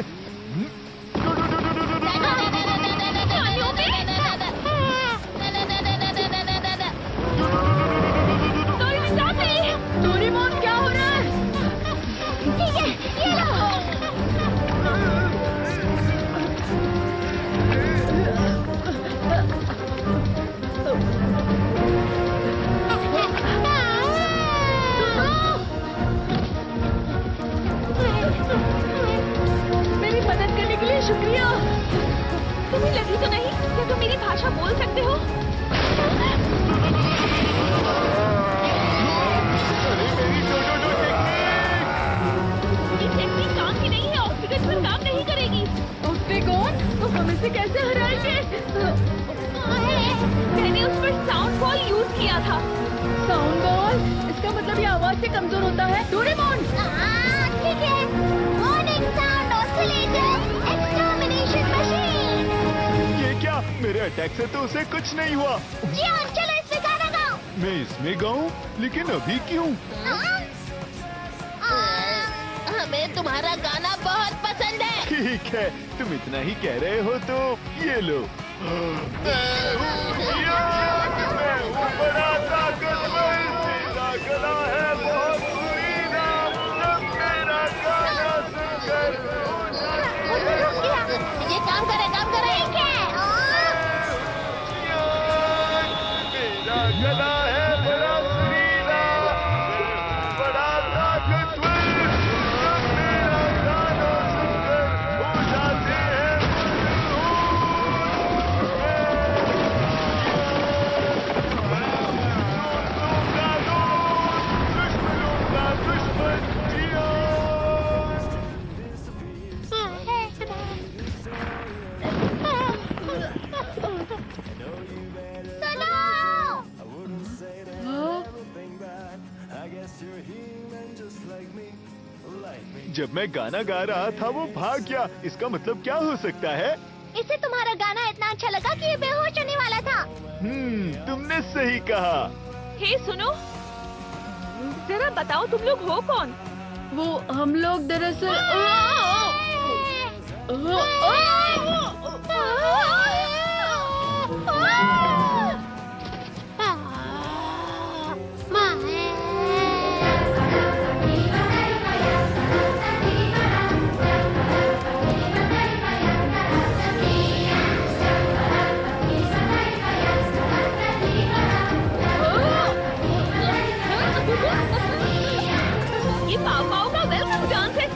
डोरेमोन क्या हो रहा है? ठीक है, ये लो। मेरी मदद करने के लिए शुक्रिया। तुम्हें लगी तो नहीं? क्या तुम मेरी भाषा बोल सकते हो? अरे मेरी डोडोडो टेक्निक! ये टेक्निक काम की नहीं है, ऑक्सीजन पर काम नहीं करेगी। ऑक्टेगॉन? तो हम इसे कैसे हराएंगे? मैंने उस पर साउंड बॉल यूज किया था। Sound ball? इसका मतलब ये आवाज से कमजोर होता है। डोरेमोन! ठीक है। Warning sound oscillator extermination machine. ये क्या? मेरे अटैक से तो उसे कुछ नहीं हुआ। जी हाँ, चलो इसमें गाना गाओ। मैं इसमें गाऊं? लेकिन अभी क्यों? हमें तुम्हारा गाना बहुत पसंद है। ठीक है, तुम इतना ही कह रहे हो तो ये लो। मैं हूँ बड़ा ताकतवर, सीधा गला है बहुत बुरी नाम, जब मेरा गाना सुनकर हो जाती है। ये काम करे। मेरा गला है बड़ा सुरीला, बड़ा ताकतवर, जब मेरा गाना सुनकर हो जाते हैं दुश्मनों का दुश्मन जियो। जब मैं गाना गा रहा था वो भाग गया। इसका मतलब क्या हो सकता है? इसे तुम्हारा गाना इतना अच्छा लगा कि ये बेहोश होने वाला था। तुमने सही कहा। हे सुनो, जरा बताओ तुम लोग हो कौन? वो हम लोग दरअसल ये पाव पाव का वेलकम डांस है।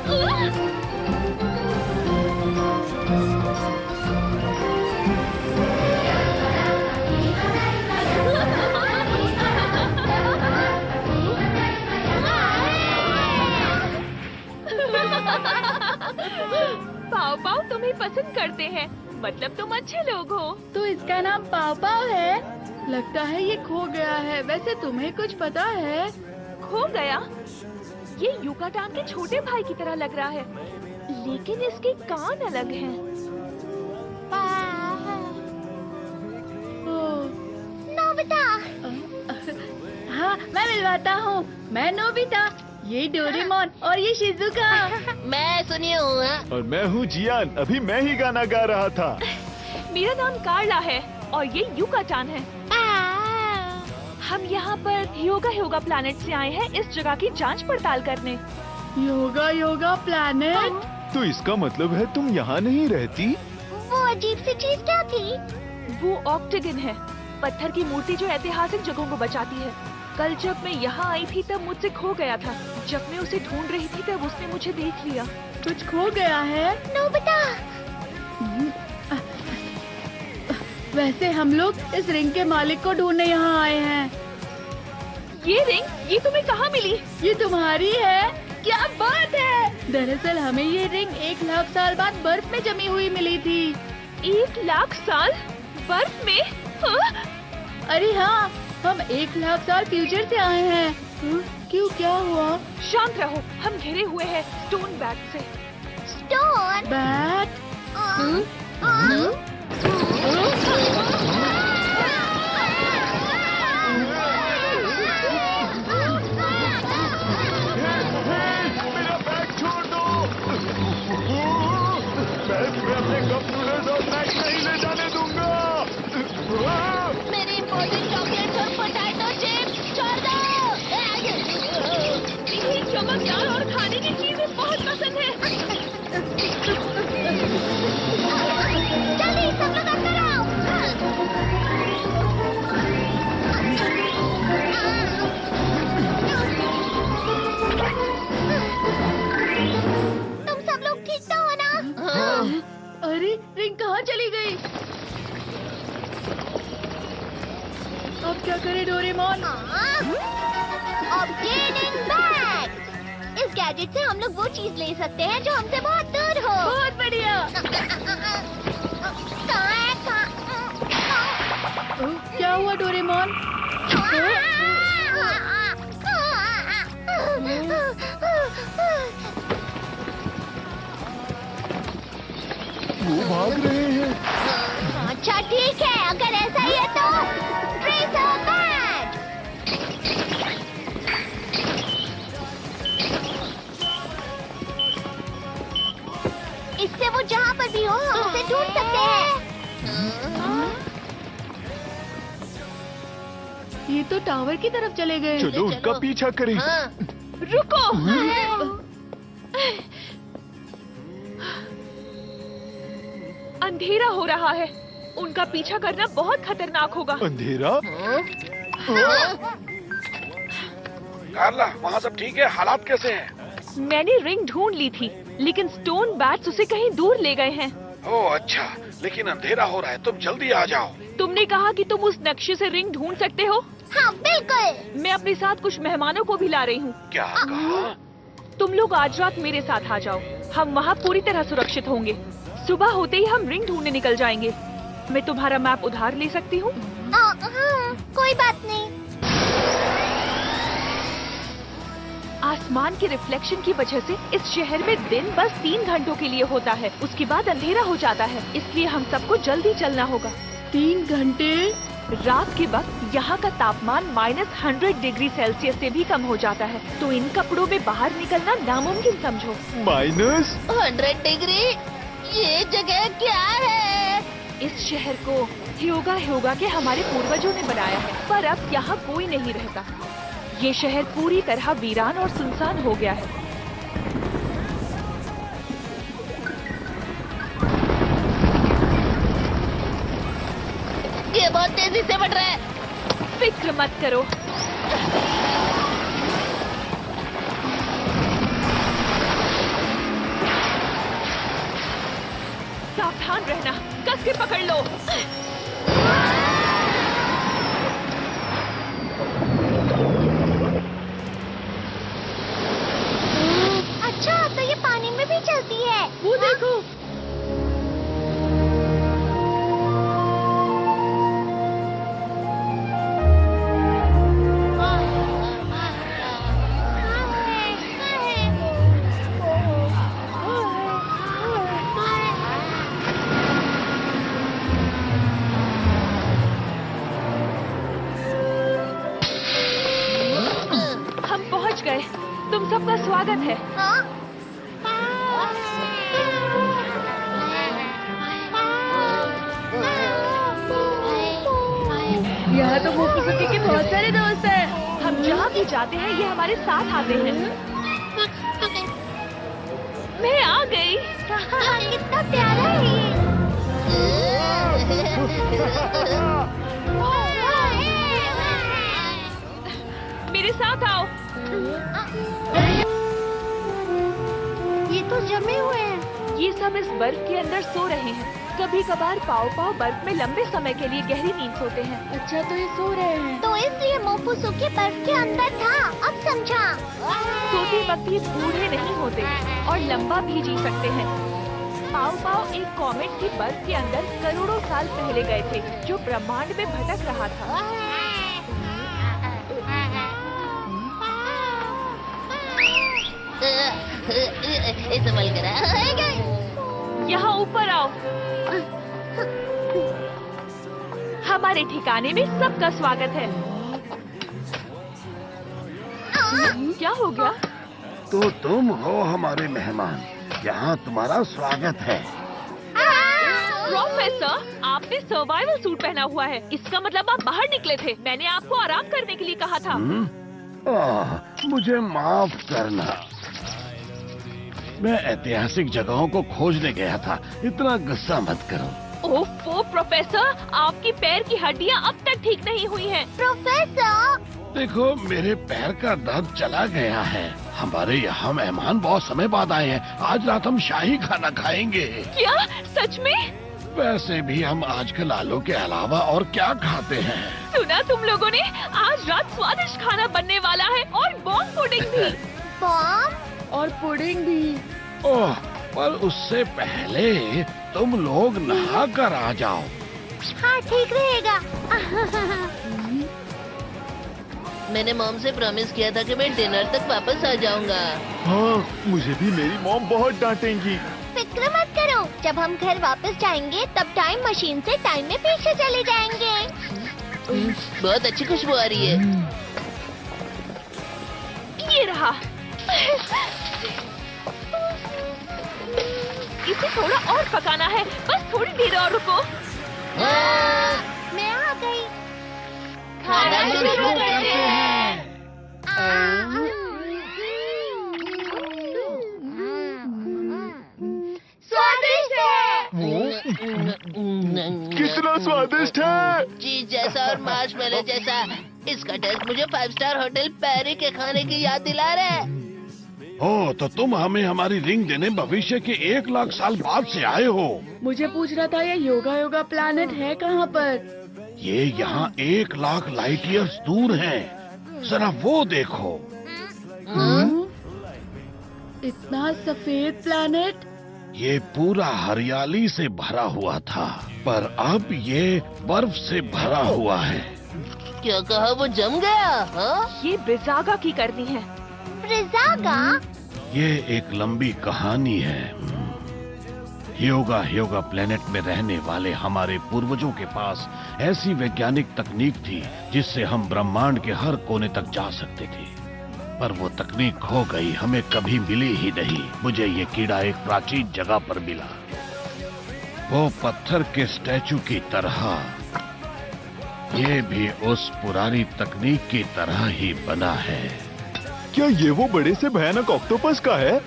पसंद करते हैं, मतलब तुम अच्छे लोग हो। तो इसका नाम पाव पाव है। लगता है ये खो गया है। वैसे तुम्हें कुछ पता है? खो गया? ये युकाटान के छोटे भाई की तरह लग रहा है, लेकिन इसके कान अलग हैं। ओह, नोबिता। हाँ, मैं मिलवाता हूँ। मैं नोबिता, ये डोरेमोन और ये शिजुका। मैं सुनिए हूँ। और मैं हूँ जियान, अभी मैं ही गाना गा रहा था। मेरा नाम कार्ला है और ये युकाटान है। हम यहाँ पर योगा प्लैनेट से आए हैं इस जगह की जांच पड़ताल करने। योगा प्लैनेट? तो इसका मतलब है तुम यहाँ नहीं रहती? वो अजीब सी चीज क्या थी? वो ऑक्टेगन है, पत्थर की मूर्ति जो ऐतिहासिक जगहों को बचाती है। कल जब मैं यहाँ आई थी तब मुझसे खो गया था। जब मैं उसे ढूंढ रही थी तब उसने मुझे देख लिया। कुछ खो गया है? नोबिता। वैसे हम लोग इस रिंग के मालिक को ढूंढने यहाँ आए हैं। ये रिंग, ये तुम्हें कहाँ मिली? ये तुम्हारी है? क्या बात है! दरअसल हमें ये रिंग 1 लाख साल बाद बर्फ में जमी हुई मिली थी। 1 लाख साल बर्फ में? हाँ? अरे हाँ, हम 1 लाख साल फ्यूचर से आए हैं। क्यों, क्या हुआ? शांत रहो, हम घिरे हुए हैं स्टोन बैट से। स्टोन? बैट? मेरा बैग छोड़ दो। मैं तुम्हें अपने कप नूडल्स और स्नैक्स नहीं ले जाने दूंगा। मेरे इम्पोर्टेंट चॉकलेट्स और पोटैटो चिप्स छोड़ दो। ये चमकदार और खाने की चीजें बहुत पसंद है। जल्दी सब लोग अंदर आओ। तुम सब लोग ठीक तो हो ना? अरे रिंग कहाँ चली गई? अब क्या करे डोरेमोन? Obtaining bag. इस गैजेट से हम लोग वो चीज ले सकते हैं जो हमसे बहुत दूर हो। बहुत बढ़िया। कहाँ है? क्या हुआ डोरेमोन? वो भाग रहे हैं। अच्छा ठीक है, अगर ऐसा ही है तो ट्रेसर बैग। इससे वो जहाँ पर भी हो हम उसे ढूंढ सकते हैं। ये तो टावर की तरफ चले गए। चलो उनका पीछा करें। रुको! अंधेरा हो रहा है, उनका पीछा करना बहुत खतरनाक होगा। अंधेरा? कार्ला, वहाँ सब ठीक है? हालात कैसे हैं? मैंने रिंग ढूंढ ली थी, लेकिन स्टोन बैट्स उसे कहीं दूर ले गए हैं। ओह अच्छा, लेकिन अंधेरा हो रहा है, तुम जल्दी आ जाओ। तुमने कहा कि तुम उस नक्शे से रिंग ढूंढ सकते हो। हाँ बिल्कुल। मैं अपने साथ कुछ मेहमानों को भी ला रही हूँ। क्या कहा? तुम लोग आज रात मेरे साथ आ जाओ, हम वहाँ पूरी तरह सुरक्षित होंगे। सुबह होते ही हम रिंग ढूंढने निकल जाएंगे। मैं तुम्हारा मैप उधार ले सकती हूँ? कोई बात नहीं। आसमान के रिफ्लेक्शन की वजह से इस शहर में दिन बस 3 घंटों के लिए होता है, उसके बाद अंधेरा हो जाता है, इसलिए हम सबको जल्दी चलना होगा। 3 घंटे? रात के वक्त यहाँ का तापमान -100 डिग्री सेल्सियस से भी कम हो जाता है, तो इन कपड़ों में बाहर निकलना नामुमकिन समझो। -100 डिग्री? ये जगह क्या है? इस शहर को ह्योगा के हमारे पूर्वजों ने बनाया है, पर अब यहाँ कोई नहीं रहता। ये शहर पूरी तरह वीरान और सुनसान हो गया है। ये बहुत तेजी से बढ़ रहा है। फिक्र मत करो। सावधान रहना, कस के पकड़ लो। अच्छा, तो ये पानी में भी चलती है। वो देखो। गए। तुम सबका स्वागत है। यहाँ तो मोटूपतलू के बहुत सारे दोस्त हैं। हम जहाँ भी जाते हैं ये हमारे साथ आते हैं। मैं आ गई। कितना प्यारा है मेरे साथ आओ। ये तो जमे हुए हैं। ये सब इस बर्फ के अंदर सो रहे हैं। कभी कभार पाव पाव बर्फ में लंबे समय के लिए गहरी नींद सोते हैं। अच्छा, तो ये सो रहे हैं। तो इसलिए मोपुसुकी बर्फ के अंदर था। अब समझा। सोते वक्त ये बूढ़े नहीं होते और लंबा भी जी सकते हैं। पाव पाव एक कॉमेट की बर्फ के अंदर करोड़ों साल पहले गए थे, जो ब्रह्मांड में भटक रहा था। संभल करा। यहाँ ऊपर आओ। हमारे ठिकाने में सबका स्वागत है। क्या हो गया? तो तुम हो हमारे मेहमान, यहाँ तुम्हारा स्वागत है। प्रोफेसर, आपने सर्वाइवल सूट पहना हुआ है। इसका मतलब आप बाहर निकले थे। मैंने आपको आराम करने के लिए कहा था। मुझे माफ करना, मैं ऐतिहासिक जगहों को खोजने गया था। इतना गुस्सा मत करो। ओफो प्रोफेसर, आपकी पैर की हड्डियाँ अब तक ठीक नहीं हुई हैं। प्रोफेसर, देखो, मेरे पैर का दर्द चला गया है। हमारे यहाँ मेहमान बहुत समय बाद आए हैं। आज रात हम शाही खाना खाएंगे। क्या सच में? वैसे भी हम आजकल आलू के अलावा और क्या खाते हैं? सुना तुम लोगों ने? आज रात स्वादिष्ट खाना बनने वाला है और बॉम्ब पुडिंग भी। बॉम्ब और पुडिंग भी। ओह, पर उससे पहले तुम लोग नहा कर आ जाओ। हाँ, ठीक रहेगा। मैंने मॉम से प्रॉमिस किया था कि मैं डिनर तक वापस आ जाऊंगा। हाँ, मुझे भी मेरी मॉम बहुत डांटेंगी। फिक्र मत करो, जब हम घर वापस जाएंगे तब टाइम मशीन से टाइम में पीछे चले जाएंगे। बहुत अच्छी खुशबू आ रही है। ये रहा। इसे थोड़ा और पकाना है। बस थोड़ी देर और रुको। मैं आ गई। खाना शुरू करते हैं। स्वादिष्ट है। कितना स्वादिष्ट है। चीज जैसा और मार्शमैलो जैसा। इसका टेस्ट मुझे 5 स्टार होटल पैरी के खाने की याद दिला रहा है। ओ, तो तुम हमें हमारी रिंग देने भविष्य के 1 लाख साल बाद से आए हो। मुझे पूछ रहा था ये योगा योगा प्लैनेट है कहाँ पर? ये यहाँ 1 लाख लाइट ईयर्स दूर है। जरा वो देखो। इतना सफेद प्लैनेट। ये पूरा हरियाली से भरा हुआ था, पर अब ये बर्फ से भरा हुआ है। क्या कहा? वो जम गया? हाँ? ये ब्रिजागा की करनी है। ब्रिजागा? ये एक लंबी कहानी है। योगा प्लेनेट में रहने वाले हमारे पूर्वजों के पास ऐसी वैज्ञानिक तकनीक थी जिससे हम ब्रह्मांड के हर कोने तक जा सकते थे, पर वो तकनीक खो गई, हमें कभी मिली ही नहीं। मुझे ये कीड़ा एक प्राचीन जगह पर मिला, वो पत्थर के स्टैचू की तरह। ये भी उस पुरानी तकनीक की तरह ही बना है। क्या ये वो बड़े से भयानक ऑक्टोपस का है?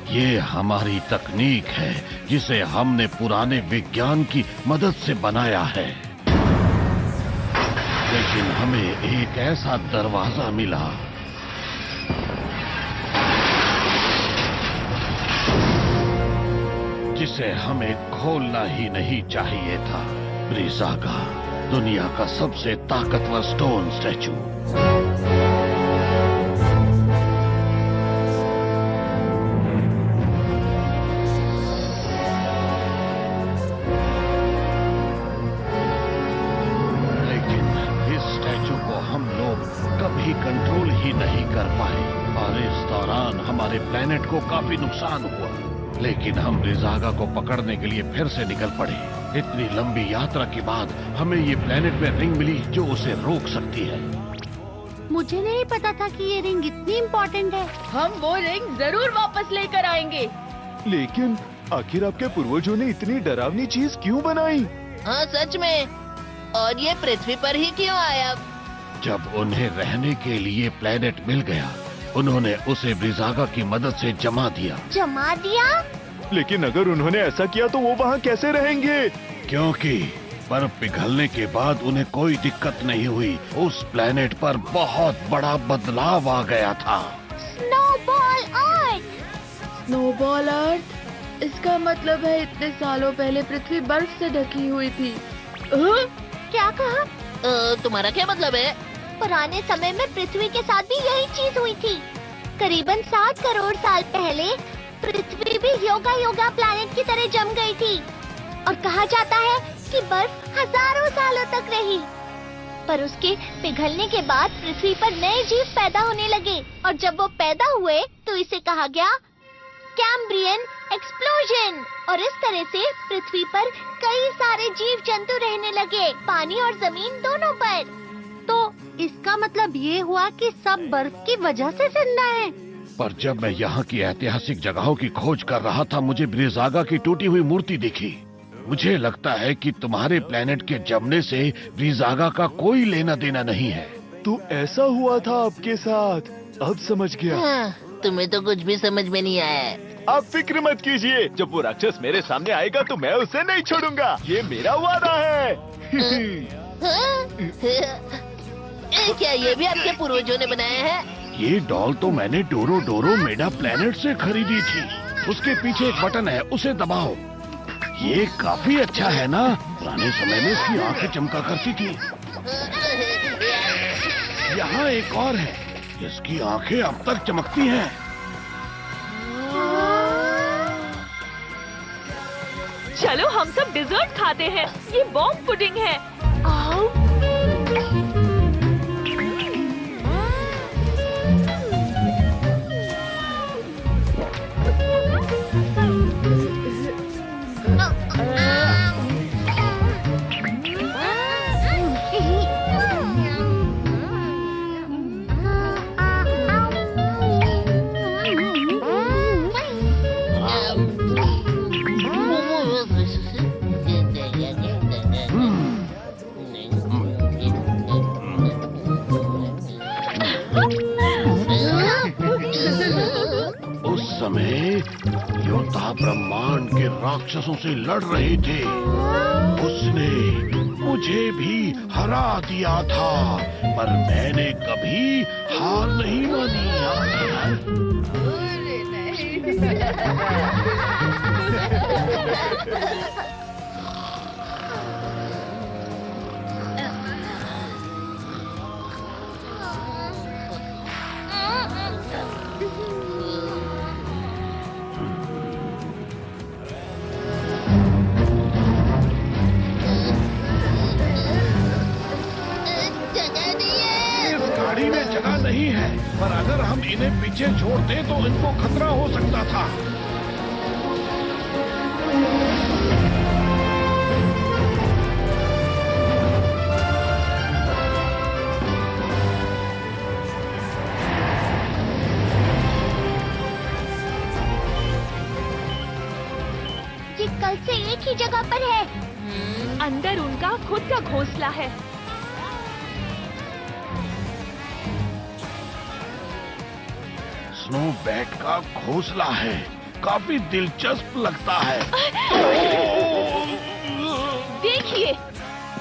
ये हमारी तकनीक है जिसे हमने पुराने विज्ञान की मदद से बनाया है, लेकिन हमें एक ऐसा दरवाजा मिला जिसे हमें खोलना ही नहीं चाहिए था। ब्रिजागा, दुनिया का सबसे ताकतवर स्टोन स्टैचू। कभी कंट्रोल ही नहीं कर पाए और इस दौरान हमारे प्लेनेट को काफी नुकसान हुआ, लेकिन हम ब्रिजागा को पकड़ने के लिए फिर से निकल पड़े। इतनी लंबी यात्रा के बाद हमें ये प्लेनेट में रिंग मिली जो उसे रोक सकती है। मुझे नहीं पता था कि ये रिंग इतनी इम्पोर्टेंट है। हम वो रिंग जरूर वापस लेकर आएंगे। लेकिन आखिर आपके पूर्वजों ने इतनी डरावनी चीज क्यों बनाई? हाँ सच में, और ये पृथ्वी पर ही क्यों आया? जब उन्हें रहने के लिए प्लेनेट मिल गया, उन्होंने उसे ब्रिजागा की मदद से जमा दिया। जमा दिया? लेकिन अगर उन्होंने ऐसा किया तो वो वहाँ कैसे रहेंगे? क्योंकि बर्फ पिघलने के बाद उन्हें कोई दिक्कत नहीं हुई। उस प्लेनेट पर बहुत बड़ा बदलाव आ गया था। स्नोबॉल अर्थ। स्नोबॉल अर्थ? इसका मतलब है इतने सालों पहले पृथ्वी बर्फ से ढकी हुई थी। क्या कहा? तुम्हारा क्या मतलब है? पुराने समय में पृथ्वी के साथ भी यही चीज हुई थी। करीबन 7 करोड़ साल पहले पृथ्वी भी योगा प्लैनेट की तरह जम गई थी और कहा जाता है कि बर्फ हजारों सालों तक रही। पर उसके पिघलने के बाद पृथ्वी पर नए जीव पैदा होने लगे और जब वो पैदा हुए तो इसे कहा गया कैम्ब्रियन एक्सप्लोजन। और इस तरह से पृथ्वी पर कई सारे जीव जंतु रहने लगे, पानी और जमीन दोनों पर। तो इसका मतलब ये हुआ कि सब बर्फ की वजह से जिंदा है। पर जब मैं यहाँ की ऐतिहासिक जगहों की खोज कर रहा था, मुझे ब्रिजागा की टूटी हुई मूर्ति दिखी। मुझे लगता है कि तुम्हारे प्लेनेट के जमने से ब्रिजागा का कोई लेना देना नहीं है। तो ऐसा हुआ था आपके साथ? अब समझ गया। हाँ, तुम्हें तो कुछ भी समझ में नहीं आया है। आप फिक्र मत कीजिए, जब वो राक्षस मेरे सामने आएगा तो मैं उसे नहीं छोड़ूंगा। ये मेरा वादा है। क्या ये भी आपके पूर्वजों ने बनाया है? ये डॉल तो मैंने डोरो मेडा प्लेनेट से खरीदी थी। उसके पीछे एक बटन है, उसे दबाओ। ये काफी अच्छा है ना? पुराने समय में इसकी आंखें चमका करती थी। यहाँ एक और है, इसकी आंखें अब तक चमकती हैं। चलो हम सब डिजर्ट खाते हैं। ये बॉम्ब पुडिंग है। आओ। योद्धा ब्रह्मांड के राक्षसों से लड़ रहे थे। उसने मुझे भी हरा दिया था, पर मैंने कभी हार नहीं मानी। गाड़ी में जगह नहीं है, पर अगर हम इन्हें पीछे छोड़ दें तो इनको खतरा हो सकता था। ये कल से एक ही जगह पर है। अंदर उनका खुद का घोंसला है। स्नो बैट का घोंसला है, काफी दिलचस्प लगता है। देखिए,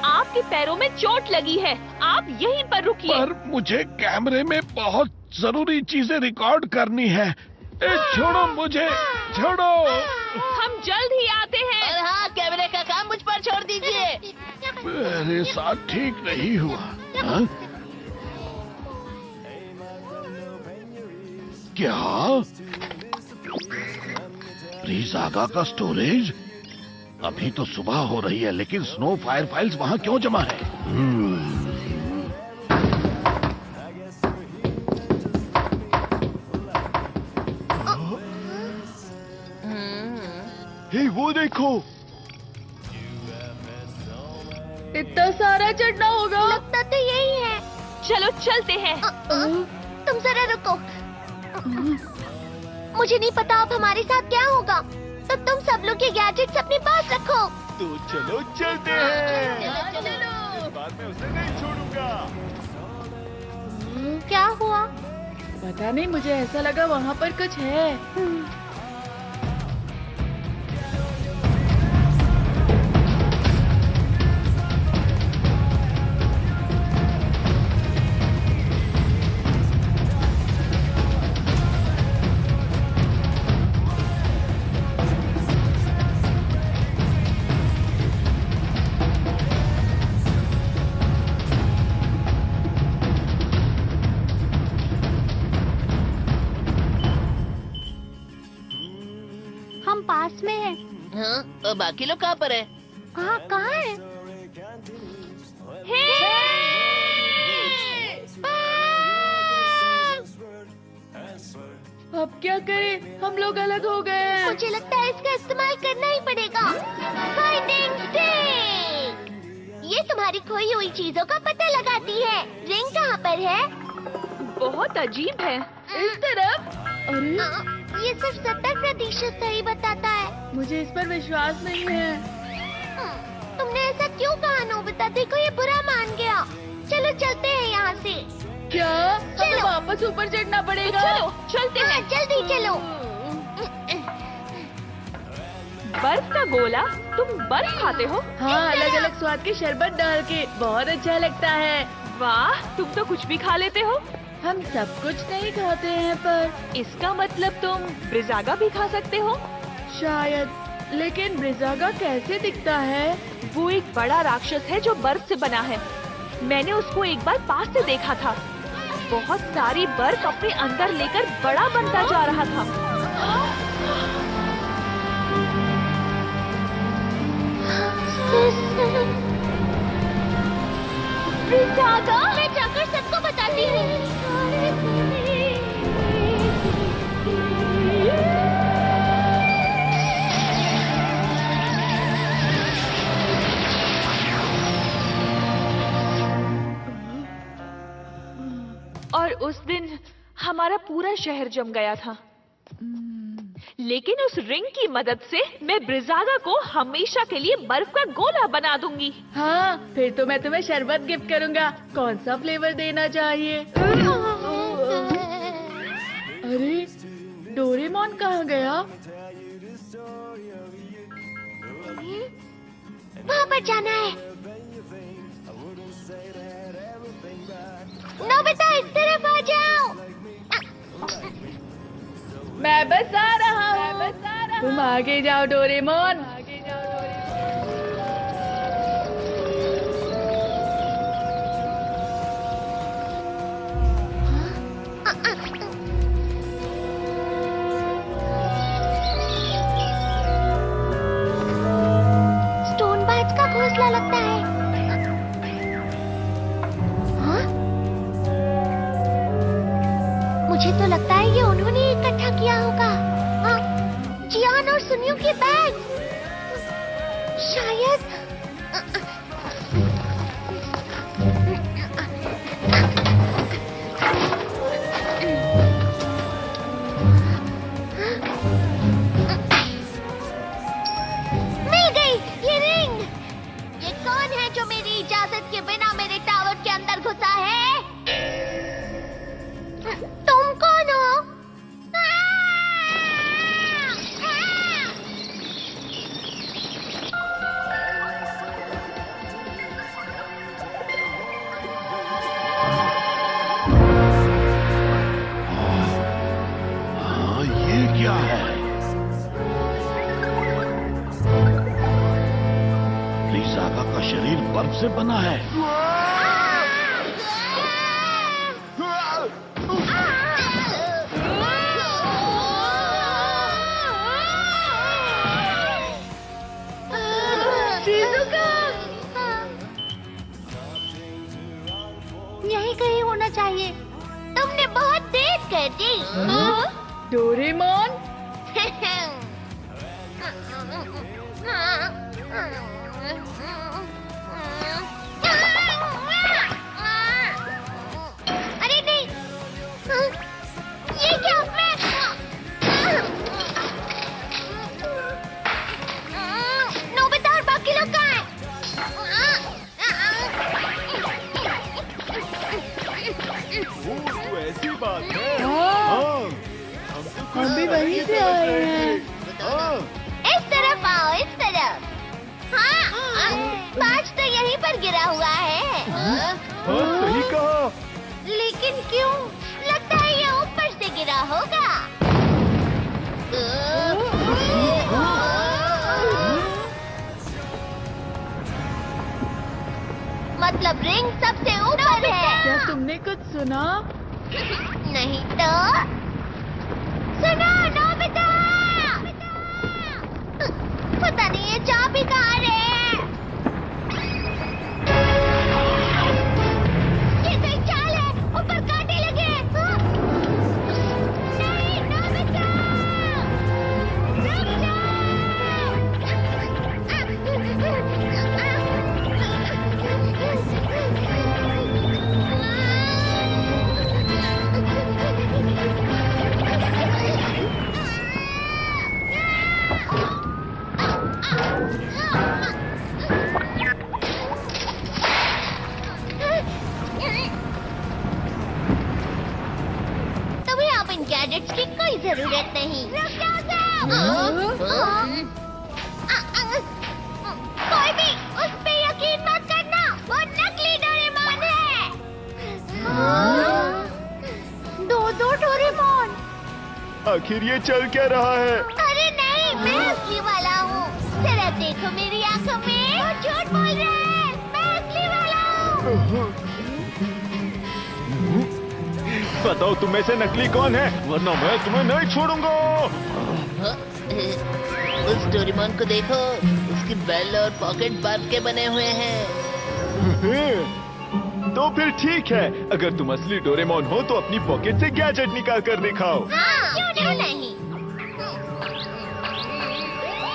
आपके पैरों में चोट लगी है, आप यहीं पर रुकिए। पर मुझे कैमरे में बहुत जरूरी चीजें रिकॉर्ड करनी है। छोड़ो मुझे, छोड़ो। हम जल्द ही आते हैं। और हाँ, कैमरे का काम मुझ पर छोड़ दीजिए। मेरे साथ ठीक नहीं हुआ। हाँ? क्या? ब्रिजागा का स्टोरेज? अभी तो सुबह हो रही है, लेकिन स्नो फायर फाइल्स वहाँ क्यों जमा है? हे, वो देखो। इतना सारा चढ़ना होगा। लगता तो यही है। चलो चलते हैं। तुम जरा रुको। मुझे नहीं पता अब हमारे साथ क्या होगा, तो तुम सब लोग ये गैजेट्स अपने पास रखो। तो चलो चलते हैं। इस बात में उसे नहीं छोड़ूंगा। क्या हुआ? पता नहीं, मुझे ऐसा लगा वहाँ पर कुछ है। हम पास में हैं। हाँ, और बाकी लोग कहाँ पर है? हाँ, कहाँ है? अब क्या करें, हम लोग अलग हो गए हैं। मुझे लगता है इसका इस्तेमाल करना ही पड़ेगा। Finding stick! ये तुम्हारी खोई हुई चीजों का पता लगाती है। रिंग कहाँ पर है? बहुत अजीब है। इस तरफ। अरे, ये सिर्फ 70% सही बताता है। मुझे इस पर विश्वास नहीं है। तुमने ऐसा क्यों कहा नोबिता? देखो ये बुरा मान गया। चलो चलते हैं यहाँ से। क्या हमें चलो। वापस ऊपर चढ़ना पड़ेगा? चलो चलते हाँ, हैं। जल्दी चलो। बर्फ का गोला? तुम बर्फ खाते हो? हाँ, अलग अलग स्वाद के शरबत डाल के बहुत अच्छा लगता है। वाह, तुम तो कुछ भी खा लेते हो। हम सब कुछ नहीं खाते हैं, पर इसका मतलब तुम ब्रिजागा भी खा सकते हो? शायद। लेकिन ब्रिजागा कैसे दिखता है? वो एक बड़ा राक्षस है जो बर्फ से बना है। मैंने उसको एक बार पास से देखा था। बहुत सारी बर्फ अपने अंदर लेकर बड़ा बनता जा रहा था। ब्रिजागा, मैं जाकर सबको बताती हूँ। और उस दिन हमारा पूरा शहर जम गया था। लेकिन उस रिंग की मदद से मैं ब्रिजागा को हमेशा के लिए बर्फ का गोला बना दूंगी। हाँ, फिर तो मैं तुम्हें शरबत गिफ्ट करूँगा। कौन सा फ्लेवर देना चाहिए? अरे, डोरेमोन कहाँ गया? वहाँ पर जाना है। नोबिता, इस तरफ आ जाओ। मैं बस आ रहा हूँ। तुम आगे जाओ डोरेमोन। स्टोन बाज का घोंसला लगता है। हाँ? मुझे तो लगता है ये उन्होंने इकट्ठा किया होगा। हाँ, जियान और सुनियो के बैग। शायद। मिल गई ये रिंग। ये कौन है जो मेरी इजाजत के बिना मेरे टावर के अंदर घुसा है? तुम कौन हो? हाँ, ये क्या है? ब्रिजागा का शरीर बर्फ से बना है। यही कहीं होना चाहिए। तुमने बहुत देर कर दी। डोरेमोन, बात है। हाँ। हम भी वहीं से आए हैं। हाँ, इस तरफ आओ, इस तरफ। हाँ, पाँच तो यहीं पर गिरा हुआ है। हाँ, सही कहा। लेकिन क्यों? लगता है ये ऊपर से गिरा होगा। मतलब रिंग सबसे ऊपर है। क्या तुमने कुछ सुना? नहीं तो सुनो नोबिता, पता नहीं ये चाबी कहाँ है। ये तो एक चाल है, ऊपर कांटे लगे। नहीं नोबिता, रुक तुम्हें अब इन गैजेट्स की कोई जरूरत नहीं। रुक जाओ। कोई भी उस पे यकीन मत करना, वो नकली डोरेमोन है। दो डोरेमोन। आखिर ये चल क्या रहा है? अरे नहीं, मैं असली वाला हूँ। जरा देखो मेरी आंखों में, वो झूठ बोल रहे हैं। मैं असली वाला हूँ। बताओ तुम में से नकली कौन है, वरना मैं तुम्हें नहीं छोड़ूंगा। उस डोरेमोन को देखो, उसकी बेल और पॉकेट बर्फ के बने हुए हैं। तो फिर ठीक है, अगर तुम असली डोरेमोन हो तो अपनी पॉकेट से गैजेट निकाल कर दिखाओ। हाँ, क्यों नहीं?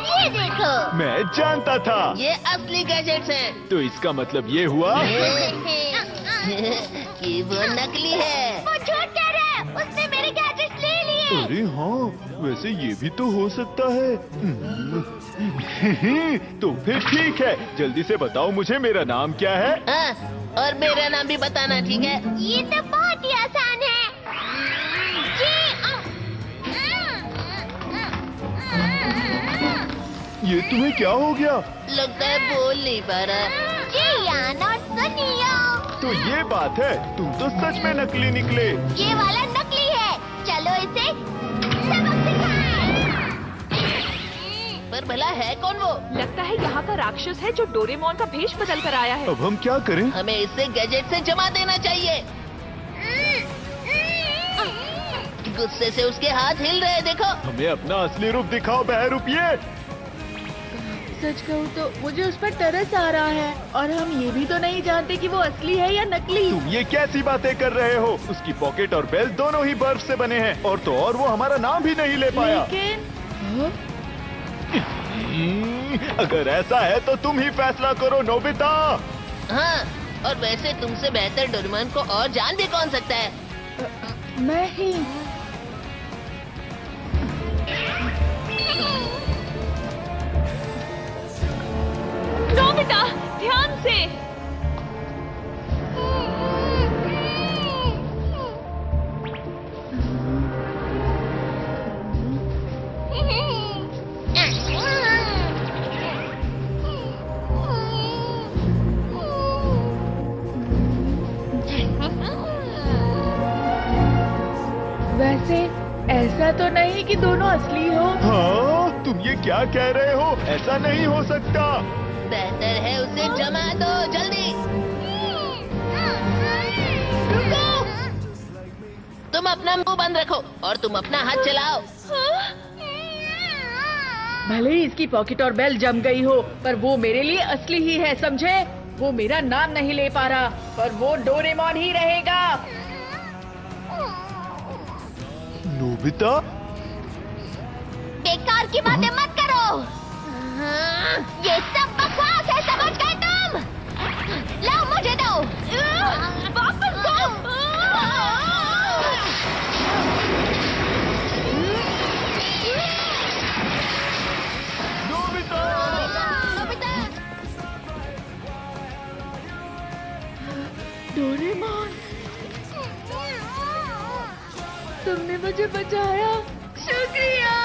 ये देखो। मैं जानता था। ये असली गैजेट्स हैं। तो इसका मतलब ये हुआ कि वो नकली है। वो झूठ कह रहा है, उसने मेरे गैजेट्स ले लिए। अरे हाँ, वैसे ये भी तो हो सकता है। तो फिर ठीक है, जल्दी से बताओ मुझे मेरा नाम क्या है। हाँ, और मेरा नाम भी बताना, ठीक है? ये तो बहुत ही आसान है। ये तुम्हें क्या हो गया? लगता है बोल नहीं पा रहा। जियान और सुनियो। तो ये बात है, तुम तो सच में नकली निकले। ये वाला नकली है, चलो इसे सबक सिखाएं। पर भला है कौन वो? लगता है यहाँ का राक्षस है जो डोरेमोन का भेष बदल कर आया है। अब हम क्या करें? हमें इसे गैजेट से जमा देना चाहिए। गुस्से से उसके हाथ हिल रहे हैं, देखो। हमें अपना असली रूप दिखाओ बहरूपिये। सच कहूँ तो मुझे उस पर तरस आ रहा है, और हम ये भी तो नहीं जानते कि वो असली है या नकली। तुम ये कैसी बातें कर रहे हो? उसकी पॉकेट और बेल दोनों ही बर्फ से बने हैं, और तो और वो हमारा नाम भी नहीं ले पाया। लेकिन अगर ऐसा है तो तुम ही फैसला करो नोबिता। हाँ, और वैसे तुमसे बेहतर डोरेमोन को और जान भी कौन सकता है? मैं ही। नोबिता, ध्यान से। वैसे ऐसा तो नहीं कि दोनों असली हो। हाँ, तुम ये क्या कह रहे हो? ऐसा नहीं हो सकता। बेहतर है उसे जमा दो, जल्दी। तुम अपना मुंह बंद रखो और तुम अपना हाथ चलाओ। भले ही इसकी पॉकेट और बेल जम गई हो, पर वो मेरे लिए असली ही है, समझे? वो मेरा नाम नहीं ले पा रहा, पर वो डोरेमोन ही रहेगा। नोबिता, बेकार की बातें मत करो। ये सब बकवास है, समझ गए तुम? लाओ मुझे दो। वापस दो। Nobita, Doraemon. तुमने मुझे बचाया, शुक्रिया।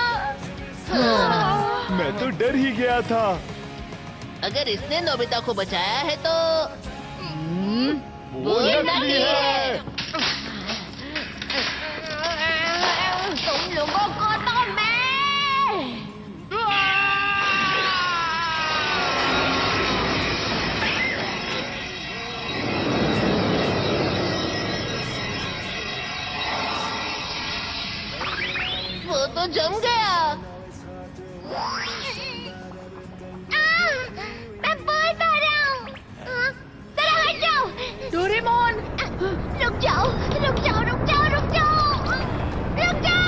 मैं तो डर ही गया था। अगर इसने नोबिता को बचाया है तो वो नकली है। तुम लोगों को तो मैं वो तो जम गया। मैं बोल पा रहा हूँ। जरा हट जाओ। डोरेमोन, रुक जाओ, रुक जाओ, रुक जाओ, रुक जाओ, रुक जाओ।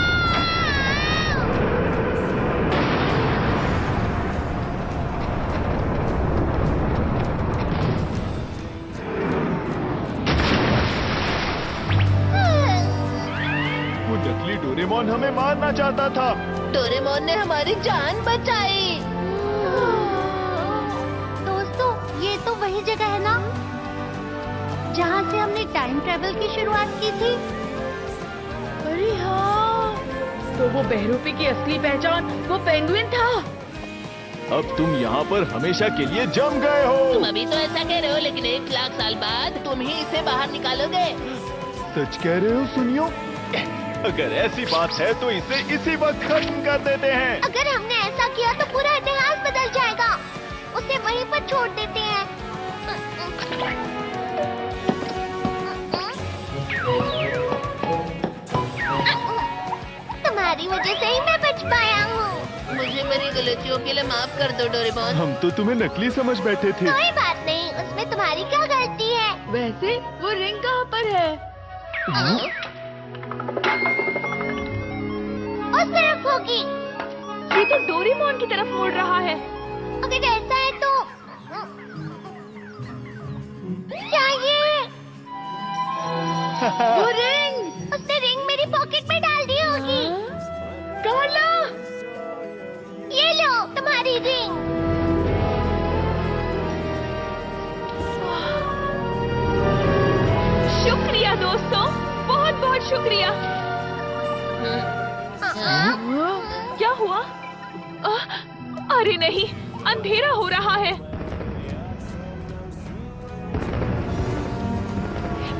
वो नकली डोरेमोन हमें मारना चाहता था। डोरेमोन ने हमारी जान बचाई। दोस्तों, ये तो वही जगह है ना जहाँ से हमने टाइम ट्रेवल की शुरुआत की थी। अरे हाँ, तो वो बहरूपी की असली पहचान वो पेंगुइन था। अब तुम यहाँ पर हमेशा के लिए जम गए हो। तुम अभी तो ऐसा कह रहे हो, लेकिन 1 लाख साल बाद तुम ही इसे बाहर निकालोगे। सच कह रहे हो? सुनियो, अगर ऐसी बात है तो इसे इसी वक्त खत्म कर देते हैं। अगर हमने ऐसा किया तो पूरा इतिहास बदल जाएगा। उसे वहीं पर छोड़ देते हैं। तुम्हारी वजह से ही मैं बच पाया हूँ। मुझे मेरी गलतियों के लिए माफ कर दो डोरेमोन। हम तो तुम्हें नकली समझ बैठे थे। कोई बात नहीं, उसमें तुम्हारी क्या गलती है? वैसे वो रिंग कहाँ पर है? उस तरफ होगी। ये तो डोरेमोन की तरफ मुड़ रहा है। अगर ऐसा है तो क्या ये? वो रिंग! उसने रिंग मेरी पॉकेट में डाल दी होगी। कार्ला! ये लो तुम्हारी रिंग। शुक्रिया दोस्तों, बहुत बहुत शुक्रिया। क्या हुआ? अरे नहीं, अंधेरा हो रहा है।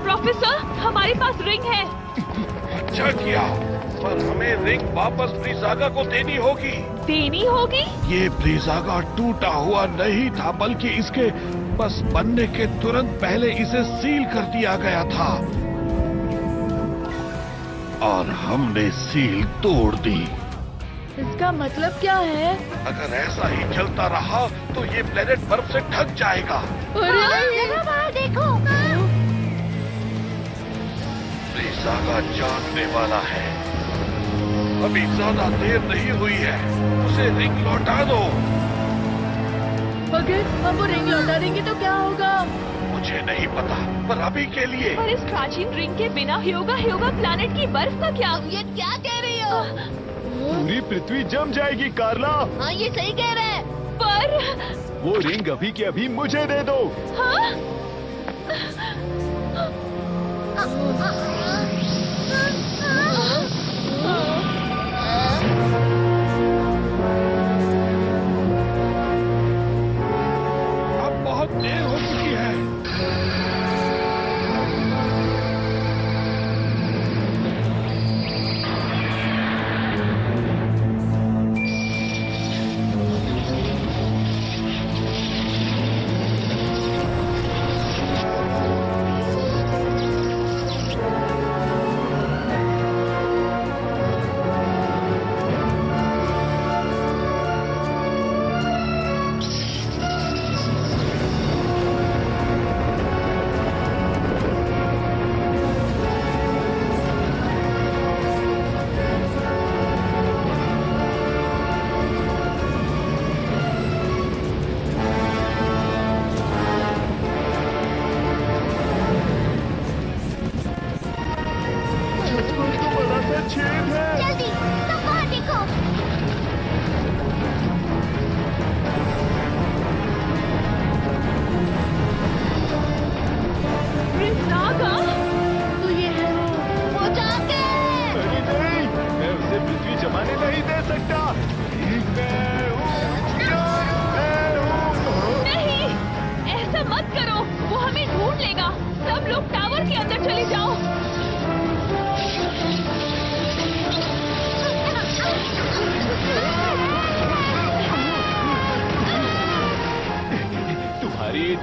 प्रोफेसर, हमारे पास रिंग है। अच्छा किया, पर हमें रिंग वापस ब्रीज़ागा को देनी होगी। देनी होगी? ये ब्रीज़ागा टूटा हुआ नहीं था, बल्कि इसके बस बनने के तुरंत पहले इसे सील कर दिया गया था और हमने सील तोड़ दी। इसका मतलब क्या है? अगर ऐसा ही चलता रहा तो ये प्लेनेट बर्फ से ढक जाएगा। जरा बाहर देखो। ब्रीज़ागा जानने वाला है। अभी ज्यादा देर नहीं हुई है, उसे रिंग लौटा दो। अगर हम वो रिंग लौटा देंगे तो क्या होगा? मुझे नहीं पता, पर अभी के लिए पर इस प्राचीन रिंग के बिना ह्योगा प्लैनेट की बर्फ का क्या? ये क्या कह रही हो? पूरी पृथ्वी जम जाएगी कार्ला। हाँ, ये सही कह रहे हैं। पर वो रिंग अभी के अभी मुझे दे दो। हाँ? अब बहुत देर हो चुकी है।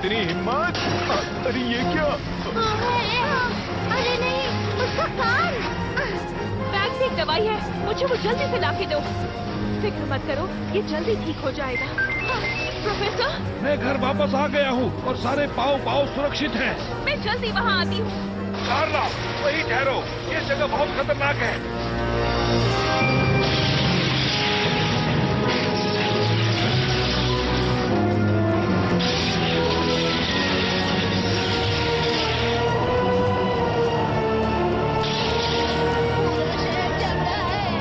इतनी हिम्मत? अरे ये क्या? अरे नहीं, उसका कान। बैग में एक दवाई है, मुझे वो जल्दी से लाके दो। फिक्र मत करो, ये जल्दी ठीक हो जाएगा। प्रोफेसर, मैं घर वापस आ गया हूँ और सारे पाव सुरक्षित हैं। मैं जल्दी वहाँ आती हूँ। कार्ला, वहीं ठहरो, ये जगह बहुत खतरनाक है।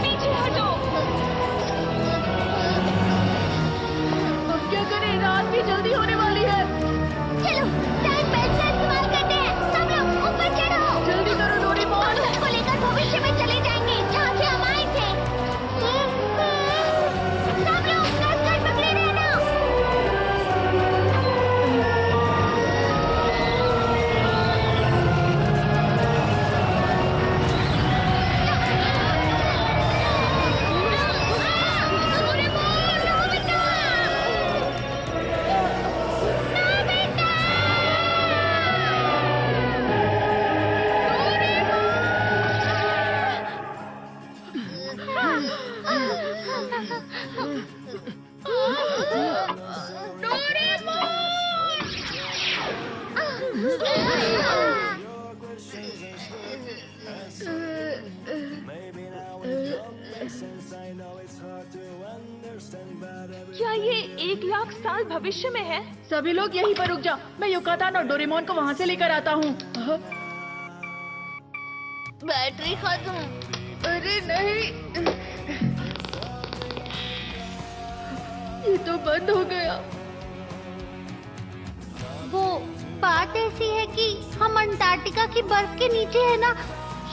पीछे हटो। अब क्या करें, रात भी जल्दी होने वाली है। चलो, टाइम बेल्ट का इस्तेमाल करते हैं। सब लोग ऊपर चढ़ो। जल्दी करो डोरेमोन। हम उसको लेकर भविष्य में चले जाएंगे, जहाँ से हम आए थे। सब लोग कसकर पकड़े रहना। क्या ये 1,00,000 साल भविष्य में है? सभी लोग यहीं पर रुक जाओ, मैं युकातान और डोरेमोन को वहाँ से लेकर आता हूँ। बैटरी खत्म। अरे नहीं, ये तो बंद हो गया। वो बात ऐसी है कि हम अंटार्कटिका की बर्फ के नीचे है ना,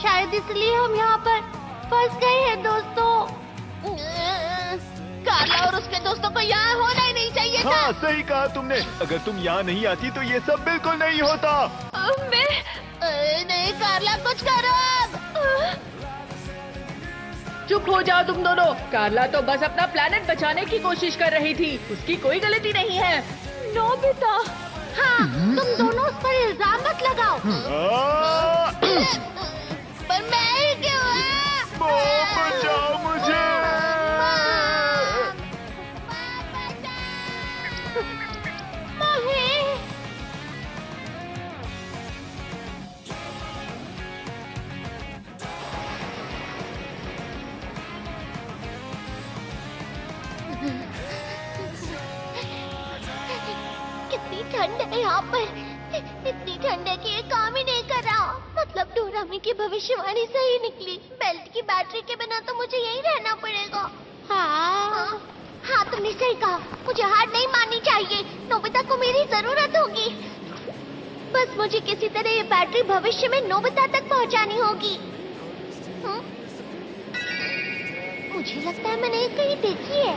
शायद इसलिए हम यहाँ पर फंस गए हैं दोस्तों। कार्ला और उसके दोस्तों को यहाँ होना ही नहीं चाहिए था। हाँ, सही कहा तुमने। अगर तुम यहाँ नहीं आती तो ये सब बिल्कुल नहीं होता। नहीं कार्ला, कुछ करो अब। चुप हो जाओ तुम दोनों। कार्ला तो बस अपना प्लेनेट बचाने की कोशिश कर रही थी, उसकी कोई गलती नहीं है। नोबिता, हाँ, तुम दोनों उस पर इल्जाम मत लगाओ। पर मैं ही क्यों? बचाओ मुझे। कितनी ठंड है यहाँ पर, इतनी ठंड है कि ये काम ही नहीं कर रहा। मतलब डोरामी की भविष्यवाणी सही निकली। बेल्ट की बैटरी के बिना तो मुझे यहीं रहना पड़ेगा। हाँ, तुमने सही कहा। मुझे हार नहीं माननी चाहिए। नोबिता को मेरी जरूरत होगी। बस मुझे किसी तरह ये बैटरी भविष्य में नोबिता तक पहुँचानी होगी। मुझे लगता है मैंने ये कहीं देखी है।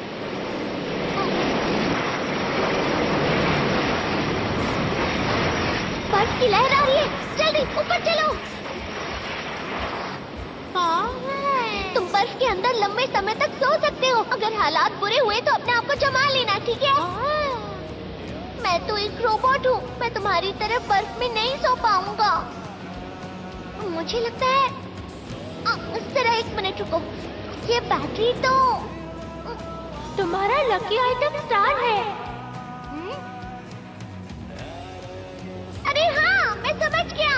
बर्फ की लहर आ रही है, जल्दी ऊपर चलो। तुम बर्फ के अंदर लंबे समय तक सो सकते हो। अगर हालात बुरे हुए तो अपने आप को जमा लेना, ठीक है? मैं तो एक रोबोट हूँ, मैं तुम्हारी तरह बर्फ में नहीं सो पाऊंगा। मुझे लगता है जरा एक मिनट रुको, ये बैटरी तो तुम्हारा लकी आइटम स्टार है। अरे हाँ, मैं समझ गया।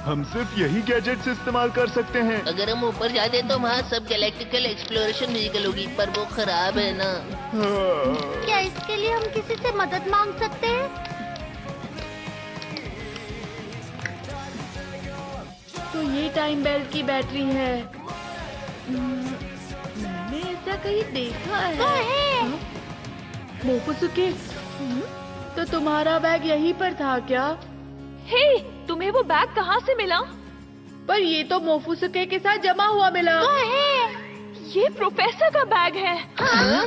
हम सिर्फ यही गैजेट्स इस्तेमाल कर सकते हैं। अगर हम ऊपर जाते तो वहाँ सब गैलेक्टिकल एक्सप्लोरेशन व्हीकल होगी, पर वो खराब है ना। क्या इसके लिए हम किसी से मदद मांग सकते हैं? तो ये टाइम बेल्ट की बैटरी है। मैंने ऐसा कहीं देखा है। मोफुसुके, तो तुम्हारा बैग यहीं पर था क्या? हे, तुम्हें वो बैग कहाँ से मिला? पर ये तो मोफुसुके के साथ जमा हुआ मिला। ये प्रोफेसर का बैग है। हाँ?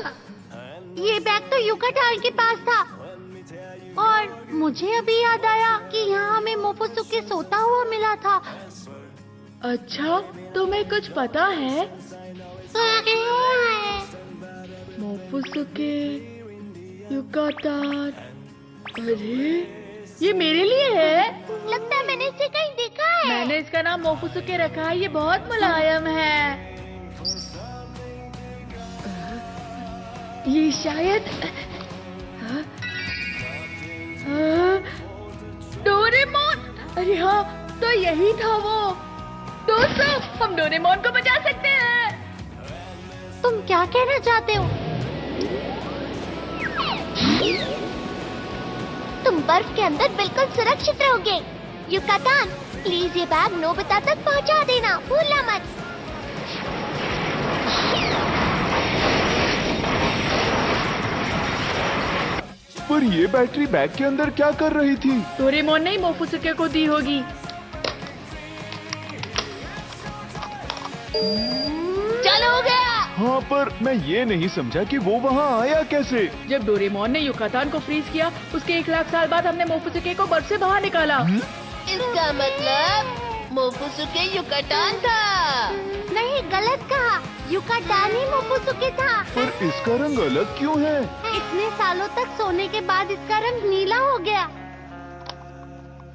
ये बैग तो युकाटान के पास था। और मुझे अभी याद आया कि यहाँ हमें मोफुसुके सोता हुआ मिला था। अच्छा, तुम्हें कुछ पता है? मोफुसुके, युकाटान अरे ये मेरे लिए है। लगता है मैंने इसे कहीं देखा है। मैंने इसका नाम मोफुसुके रखा है। ये बहुत मुलायम है। ये शायद डोरेमोन। अरे हाँ, तो यही था वो। दोस्तों, हम डोरेमोन को बचा सकते हैं। तुम क्या कहना चाहते हो? तुम बर्फ के अंदर बिल्कुल सुरक्षित रहोगे। युकातान, प्लीज ये बैग नोबिता तक पहुंचा देना, भूलना मत। पर ये बैटरी बैग के अंदर क्या कर रही थी? डोरेमोन ने ही मोफुसुके को दी होगी। चलो हो गया। हाँ, पर मैं ये नहीं समझा कि वो वहाँ आया कैसे? जब डोरेमोन ने युकातान को फ्रीज किया, उसके 1 लाख साल बाद हमने मोफुसुके को बर्फ से बाहर निकाला। इसका मतलब मोफुसुके युकातान था। नहीं, गलत कहा। युकातान ही मोफुसुके था। पर इसका रंग अलग क्यों है? इतने सालों तक सोने के बाद इसका रंग नीला हो गया।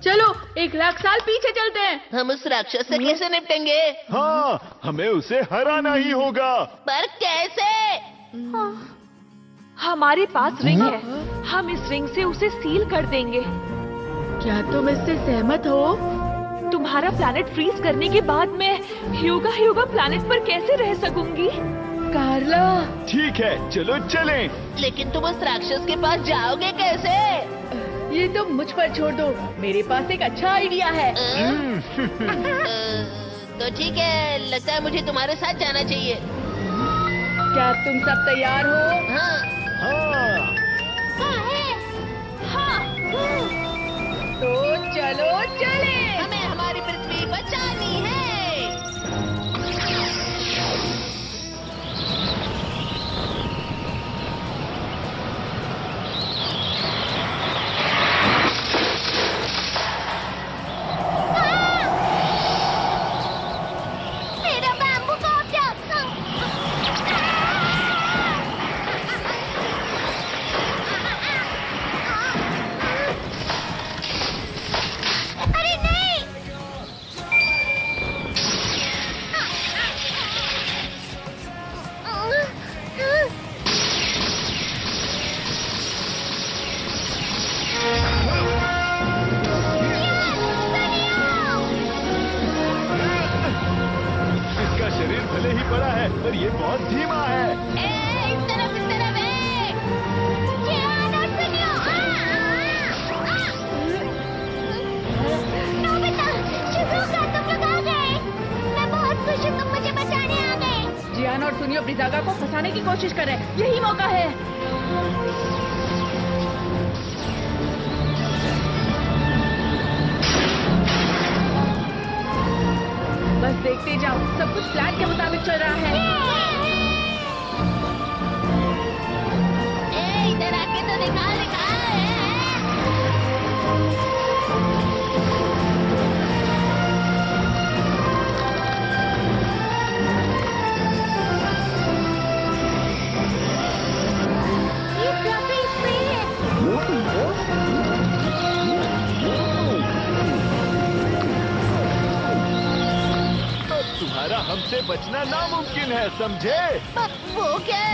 चलो 1 लाख साल पीछे चलते हैं। हम उस राक्षस से कैसे निपटेंगे? हाँ, हमें उसे हराना ही होगा। पर कैसे? हमारे पास रिंग है। हम इस रिंग से उसे सील कर देंगे। क्या तुम इससे सहमत हो? तुम्हारा प्लैनेट फ्रीज करने के बाद मैं ह्यूगा प्लैनेट पर कैसे रह सकूंगी? कार्ला, ठीक है, चलो चलें। लेकिन तुम उस राक्षस के पास जाओगे कैसे? ये तुम मुझ पर छोड़ दो। मेरे पास एक अच्छा आइडिया है। तो ठीक है, लगता है मुझे तुम्हारे साथ जाना चाहिए। क्या तुम सब तैयार हो? हाँ। हाँ, तो चलो चले। हमें हमारी पृथ्वी बचानी है। मेरा बैम्बू कॉप्टर। अरे नहीं। इसका शरीर भले ही बड़ा है, पर ये बहुत धीमा है। इस तरफ है। जियान और सुनियो। नोबिता, शिज़ुका, तुम लोग आ गए। मैं बहुत खुश हूँ, तुम मुझे बचाने आ गए। जियान और सुनियो ब्रिजागा को फंसाने की कोशिश कर रहे हैं। यही मौका है। बस देखते जाओ, सब कुछ प्लान के मुताबिक चल रहा है। इधर आके तो दिखा। ये फ्लफी स्प्रे है। तुम्हारा हमसे बचना नामुमकिन है, समझे? वो क्या?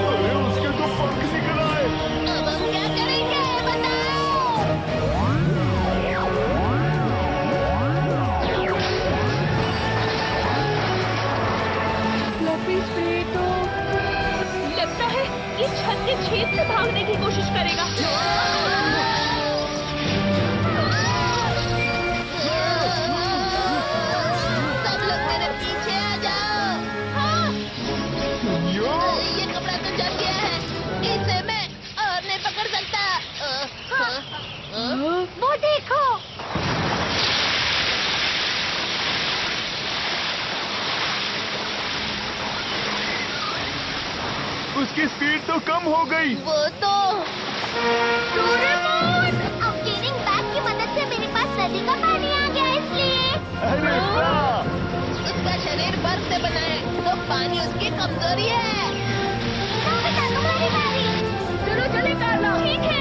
अरे उसके तो पंख निकल आए। अब हम क्या करेंगे, बताओ। फ्लफी स्प्रे तो लगता है ये छत के छेद से भागने की कोशिश करेगा। सब लोग मेरे पीछे आ जाओ। सुनियो, ये कपड़ा तो जल गया है। इसे मैं और नहीं पकड़ सकता। वो देखो। उसकी स्पीड तो कम हो गई। वो तो डोरेमोन। अब क्लीनिंग बैग की मदद से मेरे पास नदी का पानी आ गया, इसलिए अरे वाह! उसका शरीर बर्फ से बना है, तो पानी उसकी कमजोरी है। तुम्हारी बारी। चलो चले कार्ला। ठीक है।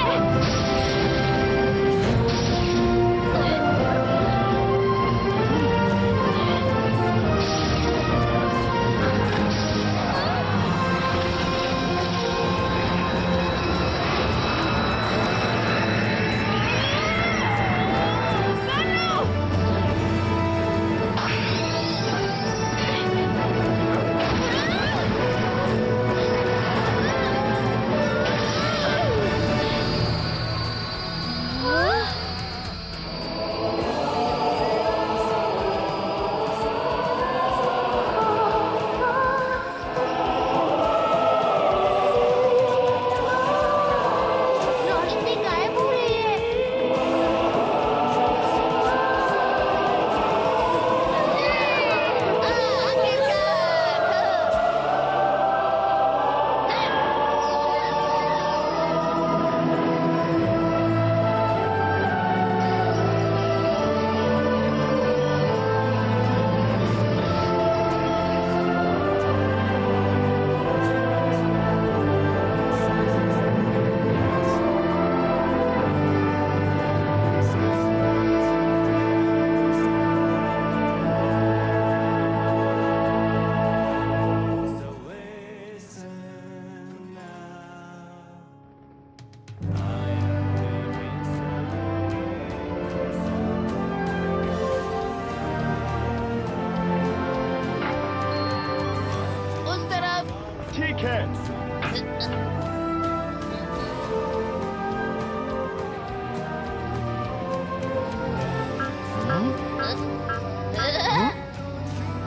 रोशनी गायब हो रही है। उस तरफ। ठीक है।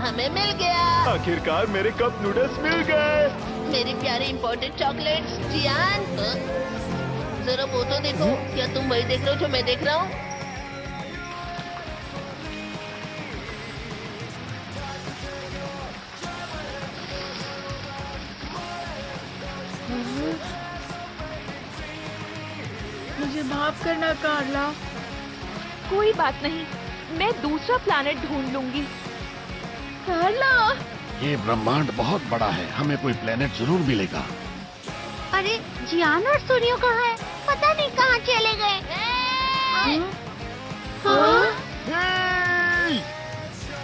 हमें मिल गया। आखिरकार मेरे कप नूडल्स मिल गए। मेरी प्यारी इम्पोर्टेड चॉकलेट्स। जियान, जरा वो तो देखो। क्या तुम वही देख रहे हो जो मैं देख रहा हूँ? मुझे माफ करना कार्ला। कोई बात नहीं, मैं दूसरा प्लैनेट ढूंढ लूंगी। कार्ला, ये ब्रह्मांड बहुत बड़ा है, हमें कोई प्लेनेट जरूर मिलेगा। अरे जियान और सूर्यो कहाँ है? पता नहीं कहाँ चले गए।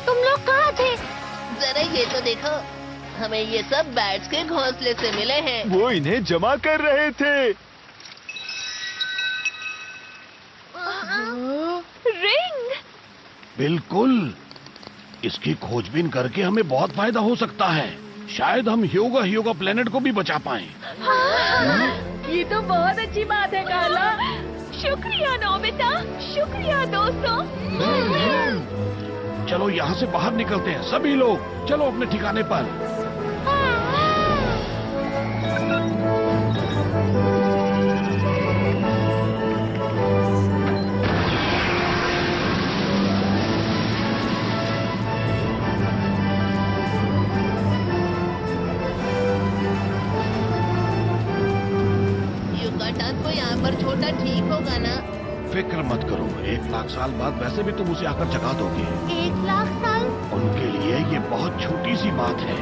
तुम लोग कहाँ थे? जरा ये तो देखो, हमें ये सब बैट्स के घोंसले से मिले हैं। वो इन्हें जमा कर रहे थे। रिंग। बिल्कुल, इसकी खोजबीन करके हमें बहुत फायदा हो सकता है। शायद हम ह्योगा प्लेनेट को भी बचा पाएं। ये तो बहुत अच्छी बात है कार्ला। शुक्रिया नोबिता, शुक्रिया दोस्तों। चलो यहाँ से बाहर निकलते हैं सभी लोग। चलो अपने ठिकाने पर। युगाटन को यहाँ पर छोटा ठीक होगा ना? फिक्र मत करो, 1 लाख साल बाद वैसे भी तुम उसे आकर जगा दोगे। 1 लाख साल? उनके लिए ये बहुत छोटी सी बात है।